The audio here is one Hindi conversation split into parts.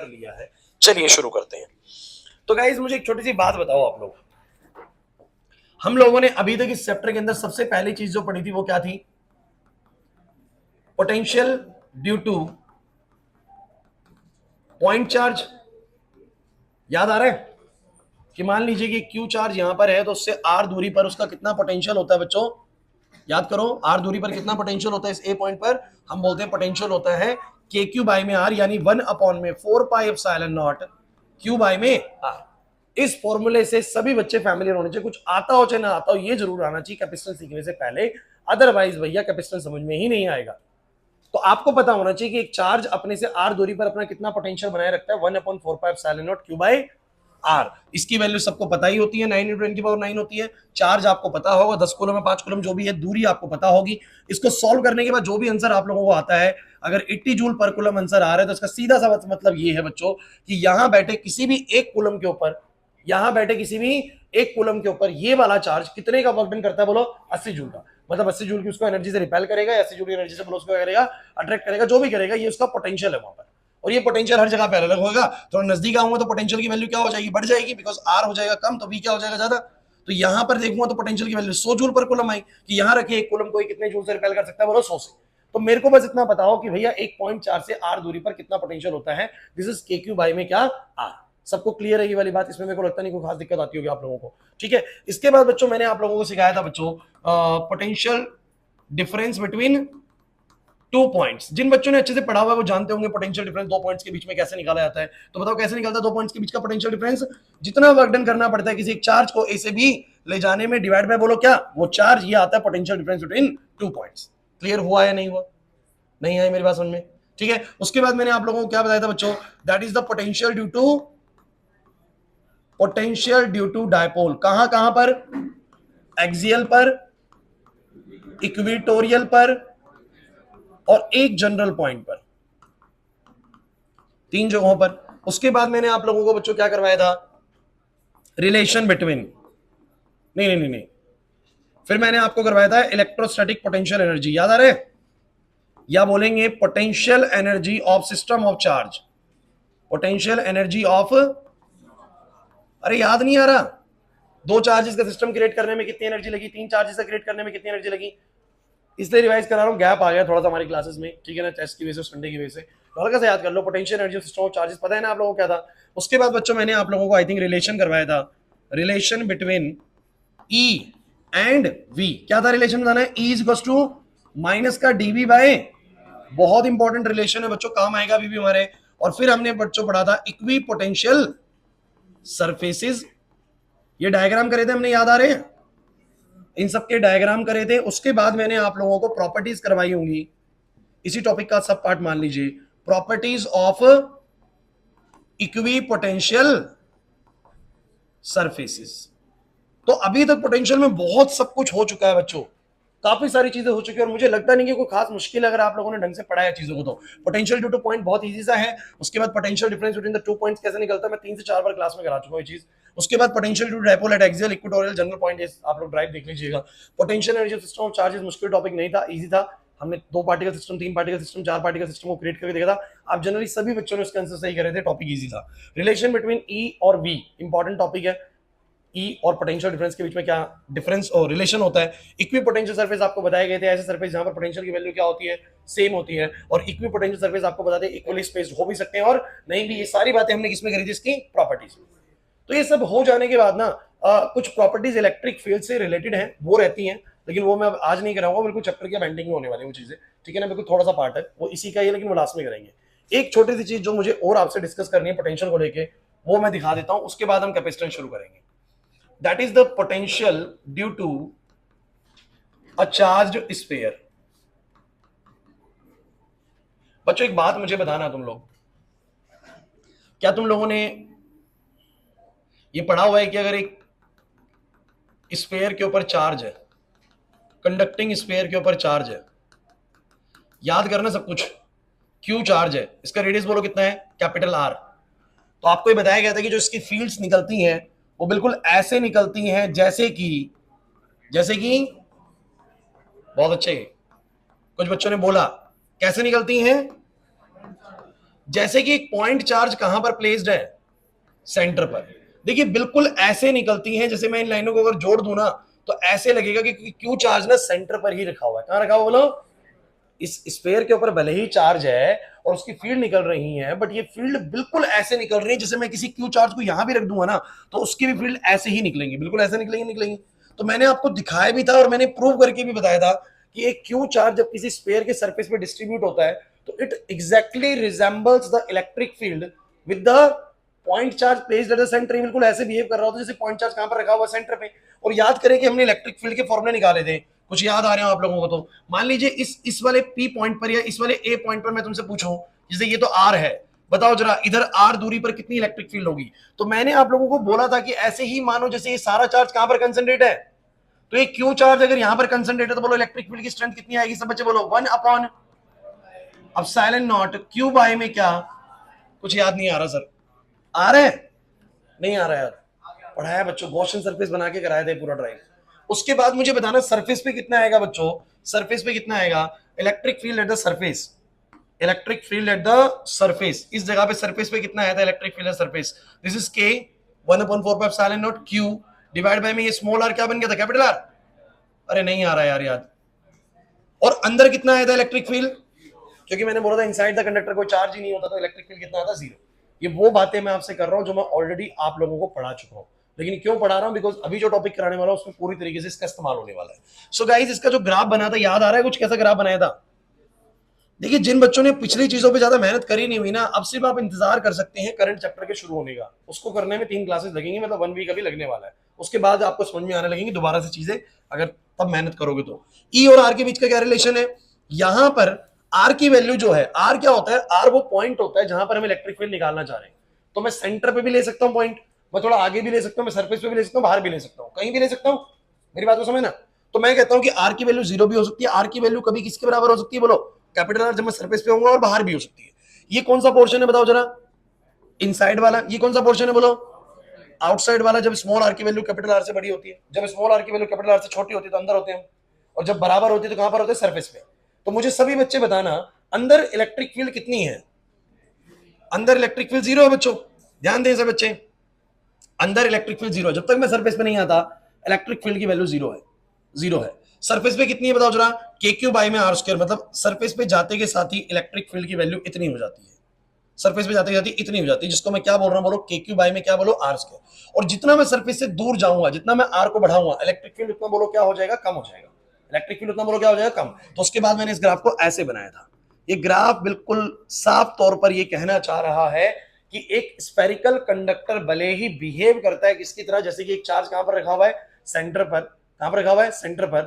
कर लिया है। चलिए शुरू करते हैं। तो गाइस मुझे एक छोटी सी बात बताओ आप लोग, हम लोगों ने अभी तक इस चैप्टर के अंदर सबसे पहली चीज जो पढ़ी थी वो क्या थी? Potential due two point charge. याद आ रहा है कि मान लीजिए कि क्यू चार्ज यहां पर है तो उससे आर दूरी पर उसका कितना पोटेंशियल होता है बच्चों? याद करो, आर दूरी पर कितना पोटेंशियल होता है इस ए पॉइंट पर? हम बोलते हैं पोटेंशियल होता है के क्यू बाई में आर, यानी 1 में 4 पाई एप्सिलॉन नॉट क्यू बाई में आर। इस फॉर्मूले से सभी बच्चे फैमिलियर होने चाहिए, कुछ आता हो चाहे ना आता हो, ये जरूर आना चाहिए कैपेसिटेंस सीखने से पहले, अदरवाइज भैया कैपेसिटेंस समझ में ही नहीं आएगा। तो आपको पता होना चाहिए कि एक चार्ज अपने से आर दूरी पर अपना कितना पोटेंशियल बनाए रखता है, 1/4 क्यू बाई आर। इसकी वैल्यू सबको पता ही होती है, 9 × 10⁹ होती है। चार्ज आपको पता होगा, 10 कूलम में 5 कूलम जो भी है, दूरी आपको पता होगी। इसको सॉल्व करने के बाद जो भी आंसर आप लोगों को आता है, अगर 80 जूल पर कूलम आंसर आ रहा है तो इसका सीधा सा मतलब ये है बच्चों कि यहां बैठे किसी भी एक कूलम के ऊपर, यहां बैठे किसी भी एक कूलम के ऊपर ये वाला चार्ज कितने का वर्क डन करता है? बोलो 80 जूल का। मतलब 80 जूल की उसको एनर्जी से रिपेल करेगा, 80 जूल की एनर्जी से बोलो उसको करेगा अट्रैक्ट करेगा, जो भी करेगा, ये उसका पोटेंशियल है वहां पर। और ये पोटेंशियल हर जगह पे अलग होगा। थोड़ा नजदीक आऊंगा तो पोटेंशियल की वैल्यू क्या हो जाएगी? बढ़ जाएगी, बिकॉज आर हो जाएगा कम तो वी क्या हो जाएगा? ज्यादा। तो यहां पर देखूंगा तो पोटेंशियल की वैल्यू 100 जूल पर कूलम आई कि यहां रखिए एक कूलम को कितने जूल से रिपेल कर सकता है? बोलो 100 से। तो मेरे को बस इतना बताओ कि भैया 1.4 से आर दूरी पर कितना पोटेंशियल होता है? दिस इज के क्यू बाई में क्या? आर। सबको क्लियर है ये वाली बात? इसमें मेरे को लगता नहीं कोई खास दिक्कत आती होगी आप लोगों को। ठीक है, इसके बाद बच्चों मैंने आप लोगों को सिखाया था बच्चों पोटेंशियल डिफरेंस बिटवीन 2 पॉइंट्स। जिन बच्चों ने अच्छे से पढ़ा हुआ है वो जानते होंगे पोटेंशियल डिफरेंस 2 पॉइंट्स के बीच में कैसे निकाला जाता है। तो बताओ कैसे निकलता है 2 पॉइंट्स के बीच का पोटेंशियल डिफरेंस? जितना वर्क डन करना पड़ता है किसी एक चार्ज को ए से बी ले जाने में, डिवाइड बाय बोलो क्या? वो चार्ज, ये आता है potential difference between 2 points. Clear हुआ या नहीं हुआ? नहीं आई मेरी बात समझ में? ठीक है, उसके बाद मैंने आप लोगों को क्या बताया था बच्चों? That is the potential due to dipole. कहां कहां पर? एक्सियल पर, इक्वेटोरियल पर और एक जनरल पॉइंट पर, 3 जगहों पर। उसके बाद मैंने आप लोगों को बच्चों क्या करवाया था? रिलेशन बिटवीन, नहीं नहीं नहीं नहीं, फिर मैंने आपको करवाया था इलेक्ट्रोस्टैटिक पोटेंशियल एनर्जी। याद आ रहे? या बोलेंगे potential energy of system of charge. Potential energy of, अरे याद नहीं आ रहा? 2 चार्जेस का सिस्टम क्रिएट करने में कितनी एनर्जी लगी? 3 चार्जेस का क्रिएट करने में कितनी एनर्जी लगी? इसलिए रिवाइज करा रहा हूँ, गैप आ गया थोड़ा सा हमारी क्लासेस में, ठीक है ना, टेस्ट की वजह से, संडे की वजह से। तो हल्का सा याद कर लो, potential energy system of charges पता है ना आप लोगों को क्या था? उसके बाद बच्चों मैंने आप लोगों को आई थिंक रिलेशन करवाया था, relation between E and V. क्या था रिलेशन बताना है? E is equal to minus का डीवी बाय, बहुत इंपॉर्टेंट रिलेशन है बच्चों, काम आएगा अभी भी हमारे। और फिर हमने बच्चों पढ़ा था इक्वी पोटेंशियल सरफेसेस, ये डायग्राम करे थे हमने, याद आ रहे हैं? इन सबके डायग्राम करे थे। उसके बाद मैंने आप लोगों को प्रॉपर्टीज करवाई होंगी, इसी टॉपिक का सब पार्ट मान लीजिए, properties of equi potential surfaces. तो अभी तक पोटेंशियल में बहुत सब कुछ हो चुका है बच्चों, काफी सारी चीजें हो चुकी है, और मुझे लगता नहीं कि कोई खास मुश्किल है अगर आप लोगों ने ढंग से पढ़ा है चीजों को। तो पोटेंशियल ड्यू टू पॉइंट बहुत इजी सा है। उसके बाद potential difference between the 2 points कैसे निकलता है, मैं 3 से 4 बार क्लास में करा चुका हूं ये चीज। उसके बाद potential due to dipole at axial, equatorial, general point, आप लोग ड्राइव देख लीजिएगा। Potential energy system of charges मुश्किल टॉपिक नहीं था, इजी था। हमने 2 particle system, 3 particle system, 4 particle system को क्रिएट करके देखा था। आप जनरली सभी बच्चों ने उसके आंसर सही करे थे, टॉपिक इजी था। रिलेशन बिटवीन ई और वी इंपॉर्टेंट टॉपिक है। ई और पोटेंशियल डिफरेंस के बीच में क्या डिफरेंस और रिलेशन होता है? इक्वी पोटेंशियल सरफेस आपको बताए गए थे, ऐसे सरफेस जहां पर पोटेंशियल की वैल्यू क्या होती है? सेम होती है। और इक्वी पोटेंशियल सरफेस आपको बताते हैं इक्वली स्पेस्ड हो भी सकते हैं और नहीं भी। ये सारी बातें हमने किसमें करी थी? इसकी प्रॉपर्टीज। तो ये सब हो जाने के बाद ना कुछ प्रॉपर्टीज इलेक्ट्रिक फील्ड से रिलेटेड हैं, वो रहती हैं, लेकिन वो मैं आज नहीं कराऊंगा, बिल्कुल चैप्टर के बेंडिंग में होने वाली वो चीजें, ठीक है ना, बिल्कुल थोड़ा सा पार्ट है वो इसी का ही, लेकिन वो लास्ट में करेंगे। एक छोटी सी चीज जो मुझे और आपसे डिस्कस करनी है पोटेंशियल को लेके, वो मैं दिखा देता हूं, उसके बाद हम कैपेसिटेंस शुरू करेंगे। That is the potential due to a charged sphere। बच्चों एक बात मुझे बताना, तुम लोग, क्या तुम लोगों ने ये पढ़ा हुआ है कि अगर एक स्फेयर के ऊपर चार्ज है, कंडक्टिंग स्फेयर के ऊपर चार्ज है, याद करना सब कुछ, क्यू चार्ज है, इसका रेडियस बोलो कितना है? Capital R. तो आपको ये बताया गया था कि जो इसकी फील्ड्स निकलती हैं वो बिल्कुल ऐसे निकलती हैं जैसे कि बहुत अच्छे, कुछ बच्चों ने बोला कैसे निकलती हैं? जैसे कि एक पॉइंट चार्ज कहां पर प्लेस्ड है, सेंटर पर। देखिए बिल्कुल ऐसे निकलती हैं, जैसे मैं इन लाइनों को अगर जोड़ दूं ना तो ऐसे लगेगा कि क्यू चार्ज ना सेंटर पर ही रखा हुआ है। कहां रखा हुआ बोलो? इस स्फीयर के ऊपर भले ही चार्ज है और उसकी फील्ड निकल रही है, बट ये फील्ड बिल्कुल ऐसे निकल रही है जैसे मैं किसी क्यू चार्ज को यहां भी रख दूंगा ना तो उसकी भी फील्ड ऐसे ही निकलेंगी, बिल्कुल ऐसे निकलेंगी। तो मैंने आपको दिखाया भी था और मैंने प्रूव करके भी बताया था कि एक क्यू चार्ज जब किसी स्फीयर के सरफेस पे डिस्ट्रीब्यूट होता है तो it exactly resembles the electric field with the point charge placed at the centre. बिल्कुल ऐसे बिहेव कर रहा होता है जैसे पॉइंट चार्ज कहां पर रखा हुआ सेंटर पे। और याद करें कि हमने इलेक्ट्रिक फील्ड के फॉर्मूले निकाले थे, कुछ याद आ रहे हो आप लोगों को? तो मान लीजिए इस वाले पी पॉइंट पर या इस वाले ए पॉइंट पर मैं तुमसे पूछूं, जैसे ये तो आर है, बताओ जरा इधर आर दूरी पर कितनी इलेक्ट्रिक फील्ड होगी? तो मैंने आप लोगों को बोला था कि ऐसे ही मानो जैसे ये सारा चार्ज कहां पर कंसंट्रेट है, तो ये क्यू चार्ज अगर यहां पर कंसंट्रेट है तो बोलो इलेक्ट्रिक फील्ड की स्ट्रेंथ कितनी आएगी सब बच्चे बोलो? 1 upon epsilon naught q by में क्या? कुछ याद नहीं आ रहा सर? आ रहा है? नहीं आ रहा यार, पढ़ाया बच्चों, गॉसियन सरफेस बना के कराए थे पूरा ड्राइव। उसके बाद मुझे बताना सरफेस पे कितना आएगा बच्चों, सरफेस पे कितना आएगा electric field at the surface, electric field at the surface. इस जगह पे सरफेस पे कितना आया था electric field at surface? This is के 1/4 epsilon naught Q divide by में ये स्मॉल आर क्या बन गया था, कैपिटल आर। अरे नहीं आ रहा यार याद। और अंदर कितना आया था इलेक्ट्रिक फील्ड? क्योंकि मैंने बोला था इनसाइड द कंडक्टर कोई चार्ज ही नहीं होता तो इलेक्ट्रिक फील्ड कितना आता? 0। ये वो बातें मैं आपसे कर रहा हूं जो मैं ऑलरेडी आप लोगों को पढ़ा चुका हूं। लेकिन क्यों पढ़ा रहा हूं? बिकॉज अभी जो टॉपिक कराने वाला हूं उसमें पूरी तरीके से इसका इस्तेमाल होने वाला है। सो गाइस इसका जो ग्राफ बना था याद आ रहा है कुछ, कैसा ग्राफ बनाया था? देखिए जिन बच्चों ने पिछली चीजों पे ज्यादा मेहनत करी नहीं हुई ना, अब सिर्फ आप इंतजार कर सकते हैं करंट चैप्टर के शुरू होने का। उसको करने में 3 क्लासेस लगेंगी, मतलब 1 वीक अभी लगने वाला है। उसके बाद आपको समझ में आने लगेंगी दोबारा से चीजें, अगर तब मेहनत करोगे तो। ई और आर के बीच का क्या रिलेशन है? यहां पर आर की वैल्यू जो है, आर क्या होता है? आर वो पॉइंट होता है जहां पर हम इलेक्ट्रिक फील्ड निकालना चाह रहे हैं। तो मैं सेंटर पे भी ले सकता हूं पॉइंट, मैं थोड़ा आगे भी ले सकता हूं, मैं सरफेस पे भी ले सकता हूं, बाहर भी ले सकता हूं, कहीं भी ले सकता हूं। मेरी बात को समझना। तो मैं कहता हूं कि आर की वैल्यू 0 भी हो सकती है, आर की वैल्यू कभी किसके बराबर हो सकती है बोलो? कैपिटल आर, जब मैं सरफेस पे होऊंगा, और बाहर भी हो सकती है। ये कौन सा पोर्शन है बताओ जरा? इनसाइड वाला। ये कौन सा पोर्शन है बोलो? आउटसाइड वाला। जब स्मॉल आर की वैल्यू कैपिटल आर से बड़ी होती है, जब स्मॉल आर की वैल्यू कैपिटल आर से छोटी होती है तो अंदर होते हैं हम, और जब बराबर होती है तो कहां पर होते हैं? सरफेस पे। तो मुझे सभी बच्चे बताना अंदर इलेक्ट्रिक फील्ड कितनी है? अंदर इलेक्ट्रिक फील्ड 0 है बच्चों, ध्यान दें सब बच्चे। अंदर इलेक्ट्रिक फील्ड 0 है, जब तक मैं सरफेस पे नहीं आता इलेक्ट्रिक फील्ड की वैल्यू 0 है, 0 है। सरफेस पे कितनी है बताओ जरा? के क्यू बाई में आर स्क्वायर, मतलब सरफेस पे जाते के साथ ही इलेक्ट्रिक फील्ड की वैल्यू इतनी हो जाती है, सरफेस पे जाते जाते इतनी हो जाती है, जिसको मैं क्या बोल रहा हूं बोलो? के क्यू बाई में क्या बोलो? R square. और जितना मैं सरफेस से दूर जाऊंगा, जितना मैं आर को बढ़ाऊंगा, इलेक्ट्रिक फील्ड उतना बोलो क्या हो जाएगा? कम हो जाएगा। इलेक्ट्रिक फील्ड उतना बोलो क्या हो जाएगा? कम। तो उसके बाद मैंने इस ग्राफ को ऐसे बनाया था। ये ग्राफ बिल्कुल साफ तौर पर ये कहना चाह रहा है कि एक स्फेरिकल कंडक्टर भले ही बिहेव करता है किसकी तरह, जैसे कि एक चार्ज कहां पर रखा हुआ है? सेंटर पर। कहां पर रखा हुआ है? सेंटर पर।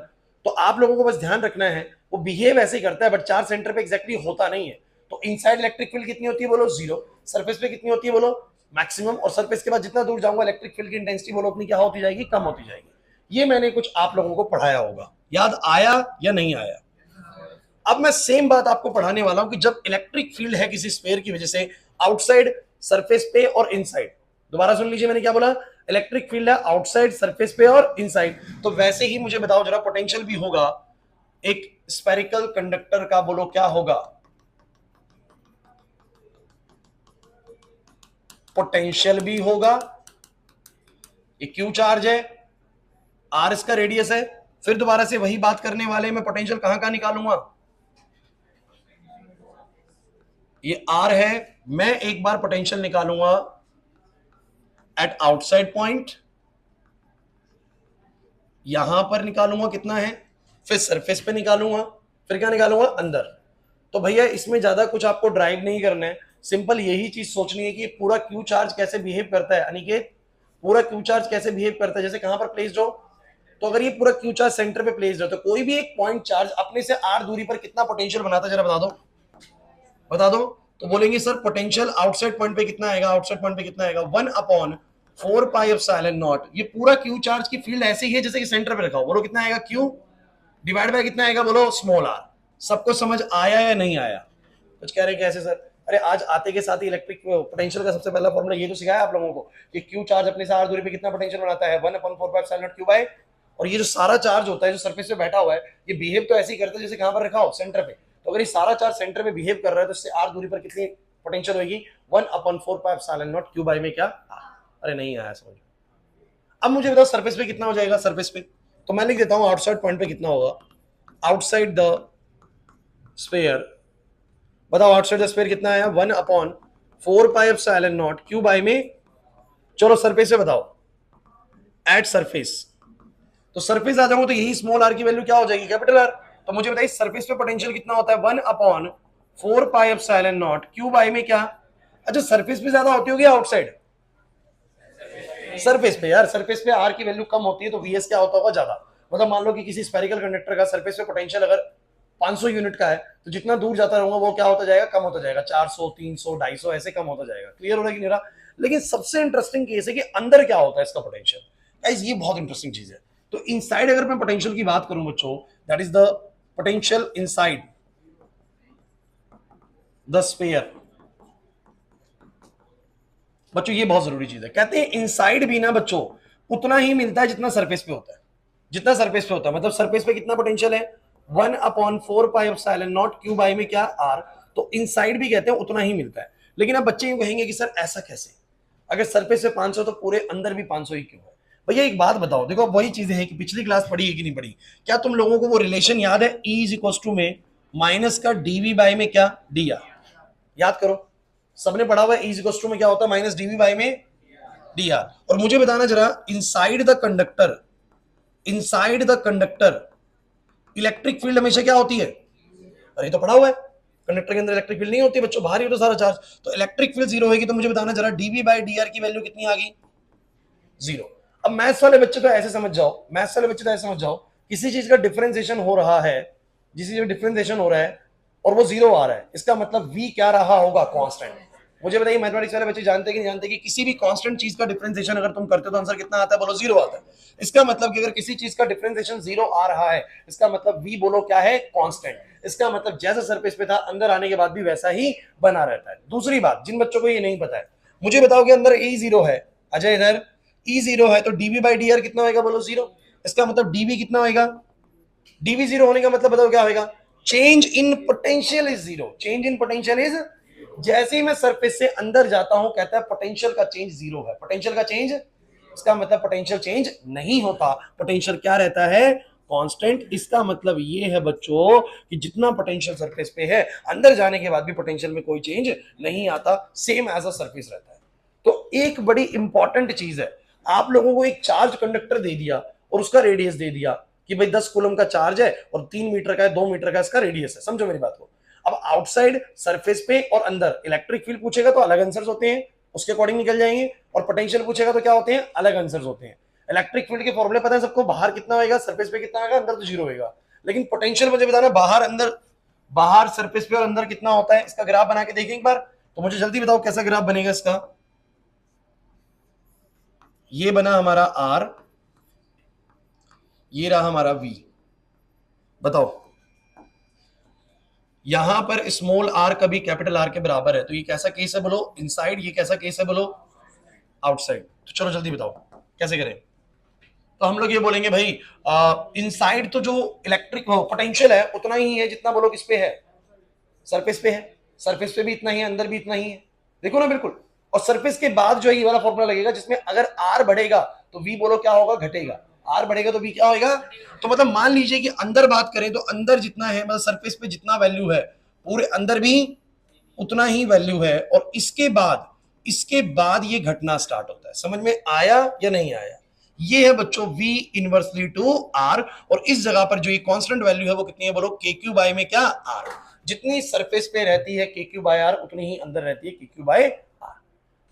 तो आप लोगों को बस ध्यान रखना है वो बिहेव ऐसे ही करता है, बट चार्ज सेंटर पे एग्जैक्टली होता नहीं है। तो इनसाइड इलेक्ट्रिक फील्ड कितनी होती है बोलो? 0। सरफेस पे कितनी होती है बोलो? मैक्सिमम। और सरफेस के बाद जितना दूर जाऊंगा इलेक्ट्रिक फील्ड की इंटेंसिटी बोलो अपनी क्या होती जाएगी? कम होती जाएगी। ये मैंने कुछ आप लोगों को पढ़ाया होगा, याद आया या नहीं आया? अब मैं सेम बात आपको पढ़ाने वाला हूं कि जब इलेक्ट्रिक फील्ड है किसी स्फीयर की वजह से आउटसाइड, सरफेस पे और इनसाइड। दोबारा सुन लीजिए मैंने क्या बोला? इलेक्ट्रिक फील्ड है आउटसाइड, सरफेस पे और इनसाइड। तो वैसे ही मुझे बताओ जरा पोटेंशियल भी होगा एक स्फेरिकल कंडक्टर का, बोलो क्या होगा? पोटेंशियल भी होगा। ये क्यू चार्ज है, आर इसका रेडियस है। फिर दोबारा से वही बात करने वाले, मैं पोटेंशियल कहां कहां निकालूंगा? ये आर है, मैं एक बार पोटेंशियल निकालूंगा एट आउटसाइड पॉइंट, यहां पर निकालूंगा कितना है, फिर सरफेस पे निकालूंगा, फिर क्या निकालूंगा? अंदर। तो भैया इसमें ज्यादा कुछ आपको ड्राइव नहीं करना है, सिंपल यही चीज सोचनी है कि पूरा क्यू चार्ज कैसे बिहेव करता है। अनिकेत पूरा क्यू चार्ज कैसे बिहेव करता है, जैसे कहां पर प्लेस्ड हो? तो अगर ये पूरा क्यू चार्ज सेंटर पे प्लेस्ड है तो कोई भी एक पॉइंट चार्ज अपने से आर दूरी पर कितना पोटेंशियल बनाता है जरा बता दो, बता दो। तो बोलेंगे सर पोटेंशियल आउटसाइड पॉइंट पे कितना आएगा? आउटसाइड पॉइंट पे कितना आएगा? 1/4 पाई एप्सिलॉन नॉट। ये पूरा क्यू चार्ज की फील्ड ऐसे ही है जैसे कि सेंटर पे रखा हो, बोलो कितना आएगा? क्यू डिवाइड बाय कितना आएगा बोलो? Small r. सबको समझ आया या नहीं आया? कुछ कह रहे हैं कैसे सर? अरे आज आते के साथ ही इलेक्ट्रिक पोटेंशियल का सबसे पहला फॉर्मूला ये तो सिखाया आप लोगों को कि क्यू चार्ज अपने से आर दूरी पे कितना पोटेंशियल बनाता है? 1/4 pi epsilon naught q by. और ये जो सारा चार्ज होता है जो सरफेस पे बैठा हुआ है, ये बिहेव तो ऐसे ही करता है जैसे कहां पर रखा हो? सेंटर पे। तो अगर ये सारा चार्ज सेंटर पे बिहेव कर रहा है तो इससे आर दूरी पर कितनी पोटेंशियल होगी 1/4πε0 क्यू बाई में क्या अरे नहीं आया समझ। अब मुझे बताओ सरफेस पे कितना हो जाएगा, सरफेस पे तो मैं लिख देता हूं आउटसाइड पॉइंट पे कितना होगा, आउटसाइड द स्फीयर, बताओ आउटसाइड द स्फीयर कितना आया 1/4πε0 क्यू बाई में, चलो सरफेस पे बताओ एट सरफेस, तो सरफेस आ जाऊंगा तो यही स्मॉल आर की वैल्यू क्या हो जाएगी कैपिटल आर, तो मुझे बताइए सरफेस पे पोटेंशियल कितना होता है 1/4πε0 क्यू बाई में क्या, अच्छा सरफेस पे ज्यादा होती होगी आउटसाइड, सरफेस पे यार, सरफेस पे आर की वैल्यू कम होती है तो वीएस क्या होता होगा ज्यादा, मतलब मान लो कि किसी स्फेरिकल कंडक्टर का सरफेस पे पोटेंशियल अगर 500 यूनिट का है तो जितना दूर जाता रहूंगा वो क्या होता जाएगा, कम होता जाएगा, 400 300 250 ऐसे कम होता जाएगा, क्लियर हो रहा है कि नहीं रहा। लेकिन सबसे इंटरेस्टिंग केस है कि अंदर क्या होता है इसका पोटेंशियल, गाइस ये बहुत इंटरेस्टिंग चीज है। तो इनसाइड अगर मैं पोटेंशियल की बात करूं बच्चों, that is the potential inside the sphere, बच्चों ये बहुत जरूरी चीज है, कहते हैं इनसाइड भी ना बच्चों उतना ही मिलता है जितना सरफेस पे होता है, जितना सरफेस पे होता है, मतलब सरफेस पे कितना पोटेंशियल है 1/4πε0 क्यू बाई में क्या आर, तो इनसाइड भी कहते हैं उतना ही मिलता है। लेकिन अब बच्चे यूं कहेंगे कि सर ऐसा कैसे, अगर सरफेस पे 500 तो पूरे अंदर भी 500 ही क्यों है। भैया एक बात बताओ, देखो वही चीजें हैं कि पिछली क्लास पढ़ी है कि नहीं पढ़ी, क्या तुम लोगों को वो रिलेशन याद है E इज इक्वल टू में माइनस का डीवी बाई में क्या डी आर, याद करो सबने पढ़ा हुआ है E इज इक्वल टू में क्या होता है माइनस डीवी बाई में डी आर, और मुझे बताना जरा inside the conductor, inside the conductor electric field हमेशा क्या होती है, अरे तो पढ़ा हुआ है कंडक्टर के अंदर इलेक्ट्रिक फील्ड नहीं होती बच्चों, बाहर ही तो सारा चार्ज, तो इलेक्ट्रिक फील्ड जीरो होगी, तो मुझे बताना जरा डीवी बाई डी आर की वैल्यू कितनी आ गई, जीरो। अब मैथ्स वाले बच्चे तो ऐसे समझ जाओ, मैथ्स वाले बच्चे तो ऐसे समझ जाओ, किसी चीज का डिफरेंशिएशन हो रहा है, जिस चीज का डिफरेंशिएशन हो रहा है और वो जीरो आ रहा है, इसका मतलब v क्या रहा होगा, कांस्टेंट। मुझे बताइए मैथमेटिक्स वाले बच्चे जानते हैं कि नहीं जानते कि किसी भी कांस्टेंट चीज का डिफरेंशिएशन अगर तुम करते हो तो आंसर कितना आता है, बोलो जीरो आता है। इसका मतलब कि अगर किसी चीज का डिफरेंशिएशन जीरो आ रहा है, इसका मतलब v बोलो क्या है, कांस्टेंट, इसका मतलब जैसा सरफेस पे था अंदर आने के बाद भी वैसा ही बना रहता है। दूसरी बात, जिन बच्चों को ये नहीं पता है, मुझे बताओ कि अंदर e जीरो है, अजय इधर E जीरो है तो dv बाई डी आर कितना होगा, बोलो जीरो, इसका मतलब dv कितना होगा, dv जीरो होने का मतलब बताओ क्या होगा, change in potential is zero, change in potential is, जैसे ही मैं सरफेस से अंदर जाता हूं कहता है पोटेंशियल का चेंज जीरो है, पोटेंशियल का चेंज, इसका मतलब पोटेंशियल चेंज नहीं होता, पोटेंशियल क्या रहता है, कांस्टेंट। इसका मतलब ये है बच्चों कि जितना पोटेंशियल सरफेस पे है अंदर जाने के बाद भी पोटेंशियल में कोई चेंज नहीं आता, सेम एज अ सरफेस रहता है। तो एक बड़ी इंपॉर्टेंट चीज है, आप लोगों को एक चार्ज कंडक्टर दे दिया और उसका रेडियस दे दिया कि भाई 10 कूलम का चार्ज है और 3 मीटर का है, 2 मीटर का इसका रेडियस है, समझो मेरी बात को। अब आउटसाइड सरफेस पे और अंदर इलेक्ट्रिक फील्ड पूछेगा तो अलग आंसर्स होते हैं, उसके अकॉर्डिंग निकल जाएंगे, और पोटेंशियल पूछेगा तो क्या होते हैं, अलग आंसर्स होते हैं। इलेक्ट्रिक फील्ड के फॉर्मूले पता है सबको, बाहर कितना होगा, सरफेस पे कितना होगा, अंदर तो जीरो होगा। लेकिन पोटेंशियल मुझे बताना बाहर अंदर, बाहर सरफेस पे और अंदर कितना होता है, इसका ग्राफ बना के देखें एक बार, तो मुझे जल्दी बताओ कैसा ग्राफ बनेगा इसका। ये बना हमारा R, ये रहा हमारा V, बताओ यहां पर स्मॉल r कभी कैपिटल R के बराबर है, तो ये कैसा केस है बोलो, इनसाइड, ये कैसा केस है बोलो, आउटसाइड। तो चलो जल्दी बताओ कैसे करें, तो हम लोग ये बोलेंगे भाई इनसाइड तो जो इलेक्ट्रिक पोटेंशियल है उतना ही है जितना बोलो किस पे है, सरफेस पे है, सरफेस पे भी इतना ही है, अंदर भी इतना ही है, देखो ना बिल्कुल। और सरफेस के बाद जो है ये वाला फॉर्मूला लगेगा जिसमें अगर आर बढ़ेगा तो वी बोलो क्या होगा, घटेगा, आर बढ़ेगा तो वी क्या होगा। तो मतलब मान लीजिए कि अंदर बात करें तो अंदर जितना है, मतलब सरफेस पे जितना वैल्यू है पूरे अंदर भी उतना ही वैल्यू है, और इसके बाद ये घटना स्टार्ट होता है। समझ में आया या नहीं आया, ये है बच्चों v इनवर्सली टू r, और इस जगह पर जो ये कांस्टेंट वैल्यू है वो कितनी है बोलो, के क्यू बाई में क्या r, जितनी सरफेस पे रहती है के क्यू बाई आर उतनी ही अंदर रहती है के क्यू बाई आर।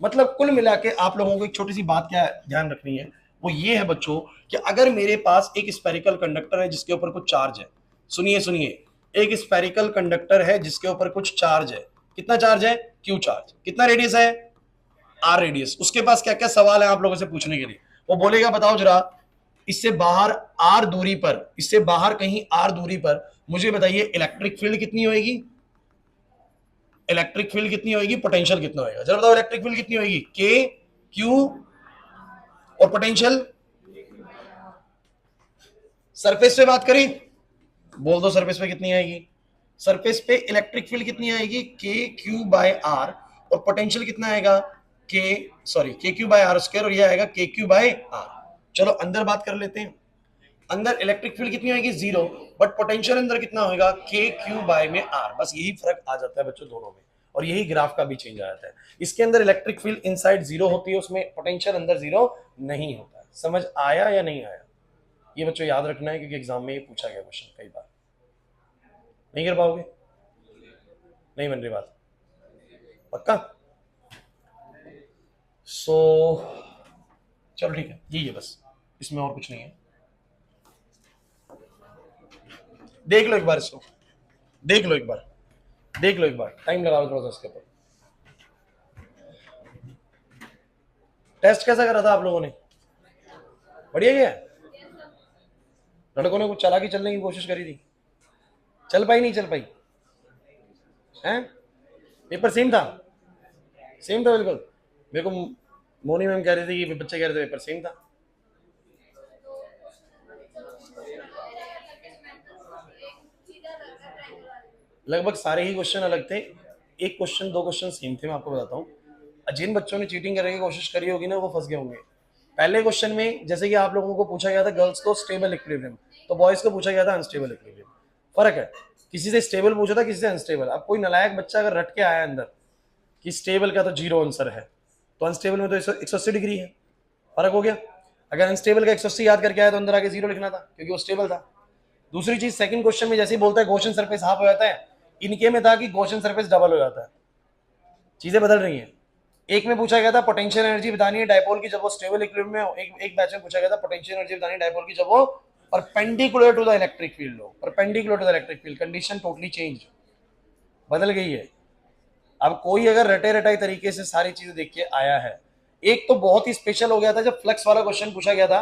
मतलब कुल मिला के आप लोगों को एक छोटी सी बात क्या ध्यान रखनी है, वो ये है बच्चों कि अगर मेरे पास एक स्फेरिकल कंडक्टर है जिसके ऊपर कुछ चार्ज है, सुनिए सुनिए, एक स्फेरिकल कंडक्टर है जिसके ऊपर कुछ चार्ज है, कितना चार्ज है, क्यू चार्ज, कितना रेडियस है, आर रेडियस, उसके पास क्या क्या सवाल है आप लोगों से पूछने के लिए, वो बोलेगा बताओ जरा इससे बाहर आर दूरी पर, इससे बाहर कहीं आर दूरी पर मुझे बताइए इलेक्ट्रिक फील्ड कितनी होगी, इलेक्ट्रिक फील्ड कितनी होगी, पोटेंशियल कितना होगा, जरा बताओ इलेक्ट्रिक फील्ड कितनी होगी, के क्यू, और पोटेंशियल सरफेस पे बात करी, बोल दो सरफेस पे कितनी आएगी, सरफेस पे इलेक्ट्रिक फील्ड कितनी आएगी, के क्यू बाय आर, और पोटेंशियल कितना आएगा, के क्यू बाय आर स्क्वायर, और ये आएगा के क्यू बाय आर। चलो अंदर बात कर लेते हैं। अंदर इलेक्ट्रिक फील्ड कितनी आएगी, 0, बट पोटेंशियल अंदर कितना होगा, के क्यू बाय में आर। बस यही फर्क आ जाता है बच्चों दोनों में, और यही ग्राफ का भी चेंज आ जाता है। इसके अंदर इलेक्ट्रिक फील्ड इनसाइड 0 होती है, उसमें पोटेंशियल अंदर 0 नहीं होता है। समझ आया या नहीं आया? ये बच्चों याद रखना है, क्योंकि एग्जाम में ये पूछा गया क्वेश्चन कई बार। नहीं कर पाओगे? नहीं बन रही बात? पक्का? सो चलो ठीक है, यही है बस, इसमें और कुछ नहीं है। देख लो एक बार इसको, देख लो एक बार, देख लो एक बार, टाइम लगा लो थोड़ा सा इसके ऊपर। टेस्ट कैसा करा था आप लोगों ने? बढ़िया गया? लड़कों ने कुछ चालाकी चलने की कोशिश करी थी, चल पाई नहीं चल पाई? हैं? पेपर सेम था? सेम था बिल्कुल। मेरे को मोनी मैम कह रही थी कि बच्चे कह रहे थे पेपर सेम था। लगभग सारे ही क्वेश्चन अलग थे, एक क्वेश्चन 2 क्वेश्चन सेम थे। मैं आपको बताता हूँ, जिन बच्चों ने चीटिंग करने की कोशिश करी होगी ना, वो फंस गए होंगे। पहले क्वेश्चन में जैसे कि आप लोगों को पूछा गया था गर्ल्स को स्टेबल इक्विलिब्रियम, तो बॉयज को पूछा गया था अनस्टेबल इक्विलिब्रियम। फर्क है, किसी से स्टेबल पूछा था, किसी से अनस्टेबल। अब कोई नलायक बच्चा अगर रट के आया अंदर कि स्टेबल का तो 0 आंसर है, तो अनस्टेबल में तो 180 डिग्री है, फर्क हो गया। अगर अनस्टेबल का 180 याद करके आया तो अंदर आके 0 लिखना था, क्योंकि वो स्टेबल था। दूसरी चीज, सेकंड क्वेश्चन में जैसे ही बोलता है गॉसियन सरफेस हाफ हो जाता है, इनके में था कि गॉसियन सरफेस डबल हो जाता है। चीजें बदल रही हैं। एक में पूछा गया था पोटेंशियल एनर्जी बतानी है डायपोल की जब वो स्टेबल इक्विलिब्रियम में हो, एक बैच में पूछा गया था पोटेंशियल एनर्जी बतानी है डायपोल की जब वो perpendicular to the electric field हो। Perpendicular to the electric field, condition totally change, बदल गई है। अब कोई अगर रटे रटाई तरीके से सारी चीजें देख के आया है, एक तो बहुत ही स्पेशल हो गया था जब फ्लक्स वाला क्वेश्चन पूछा गया था।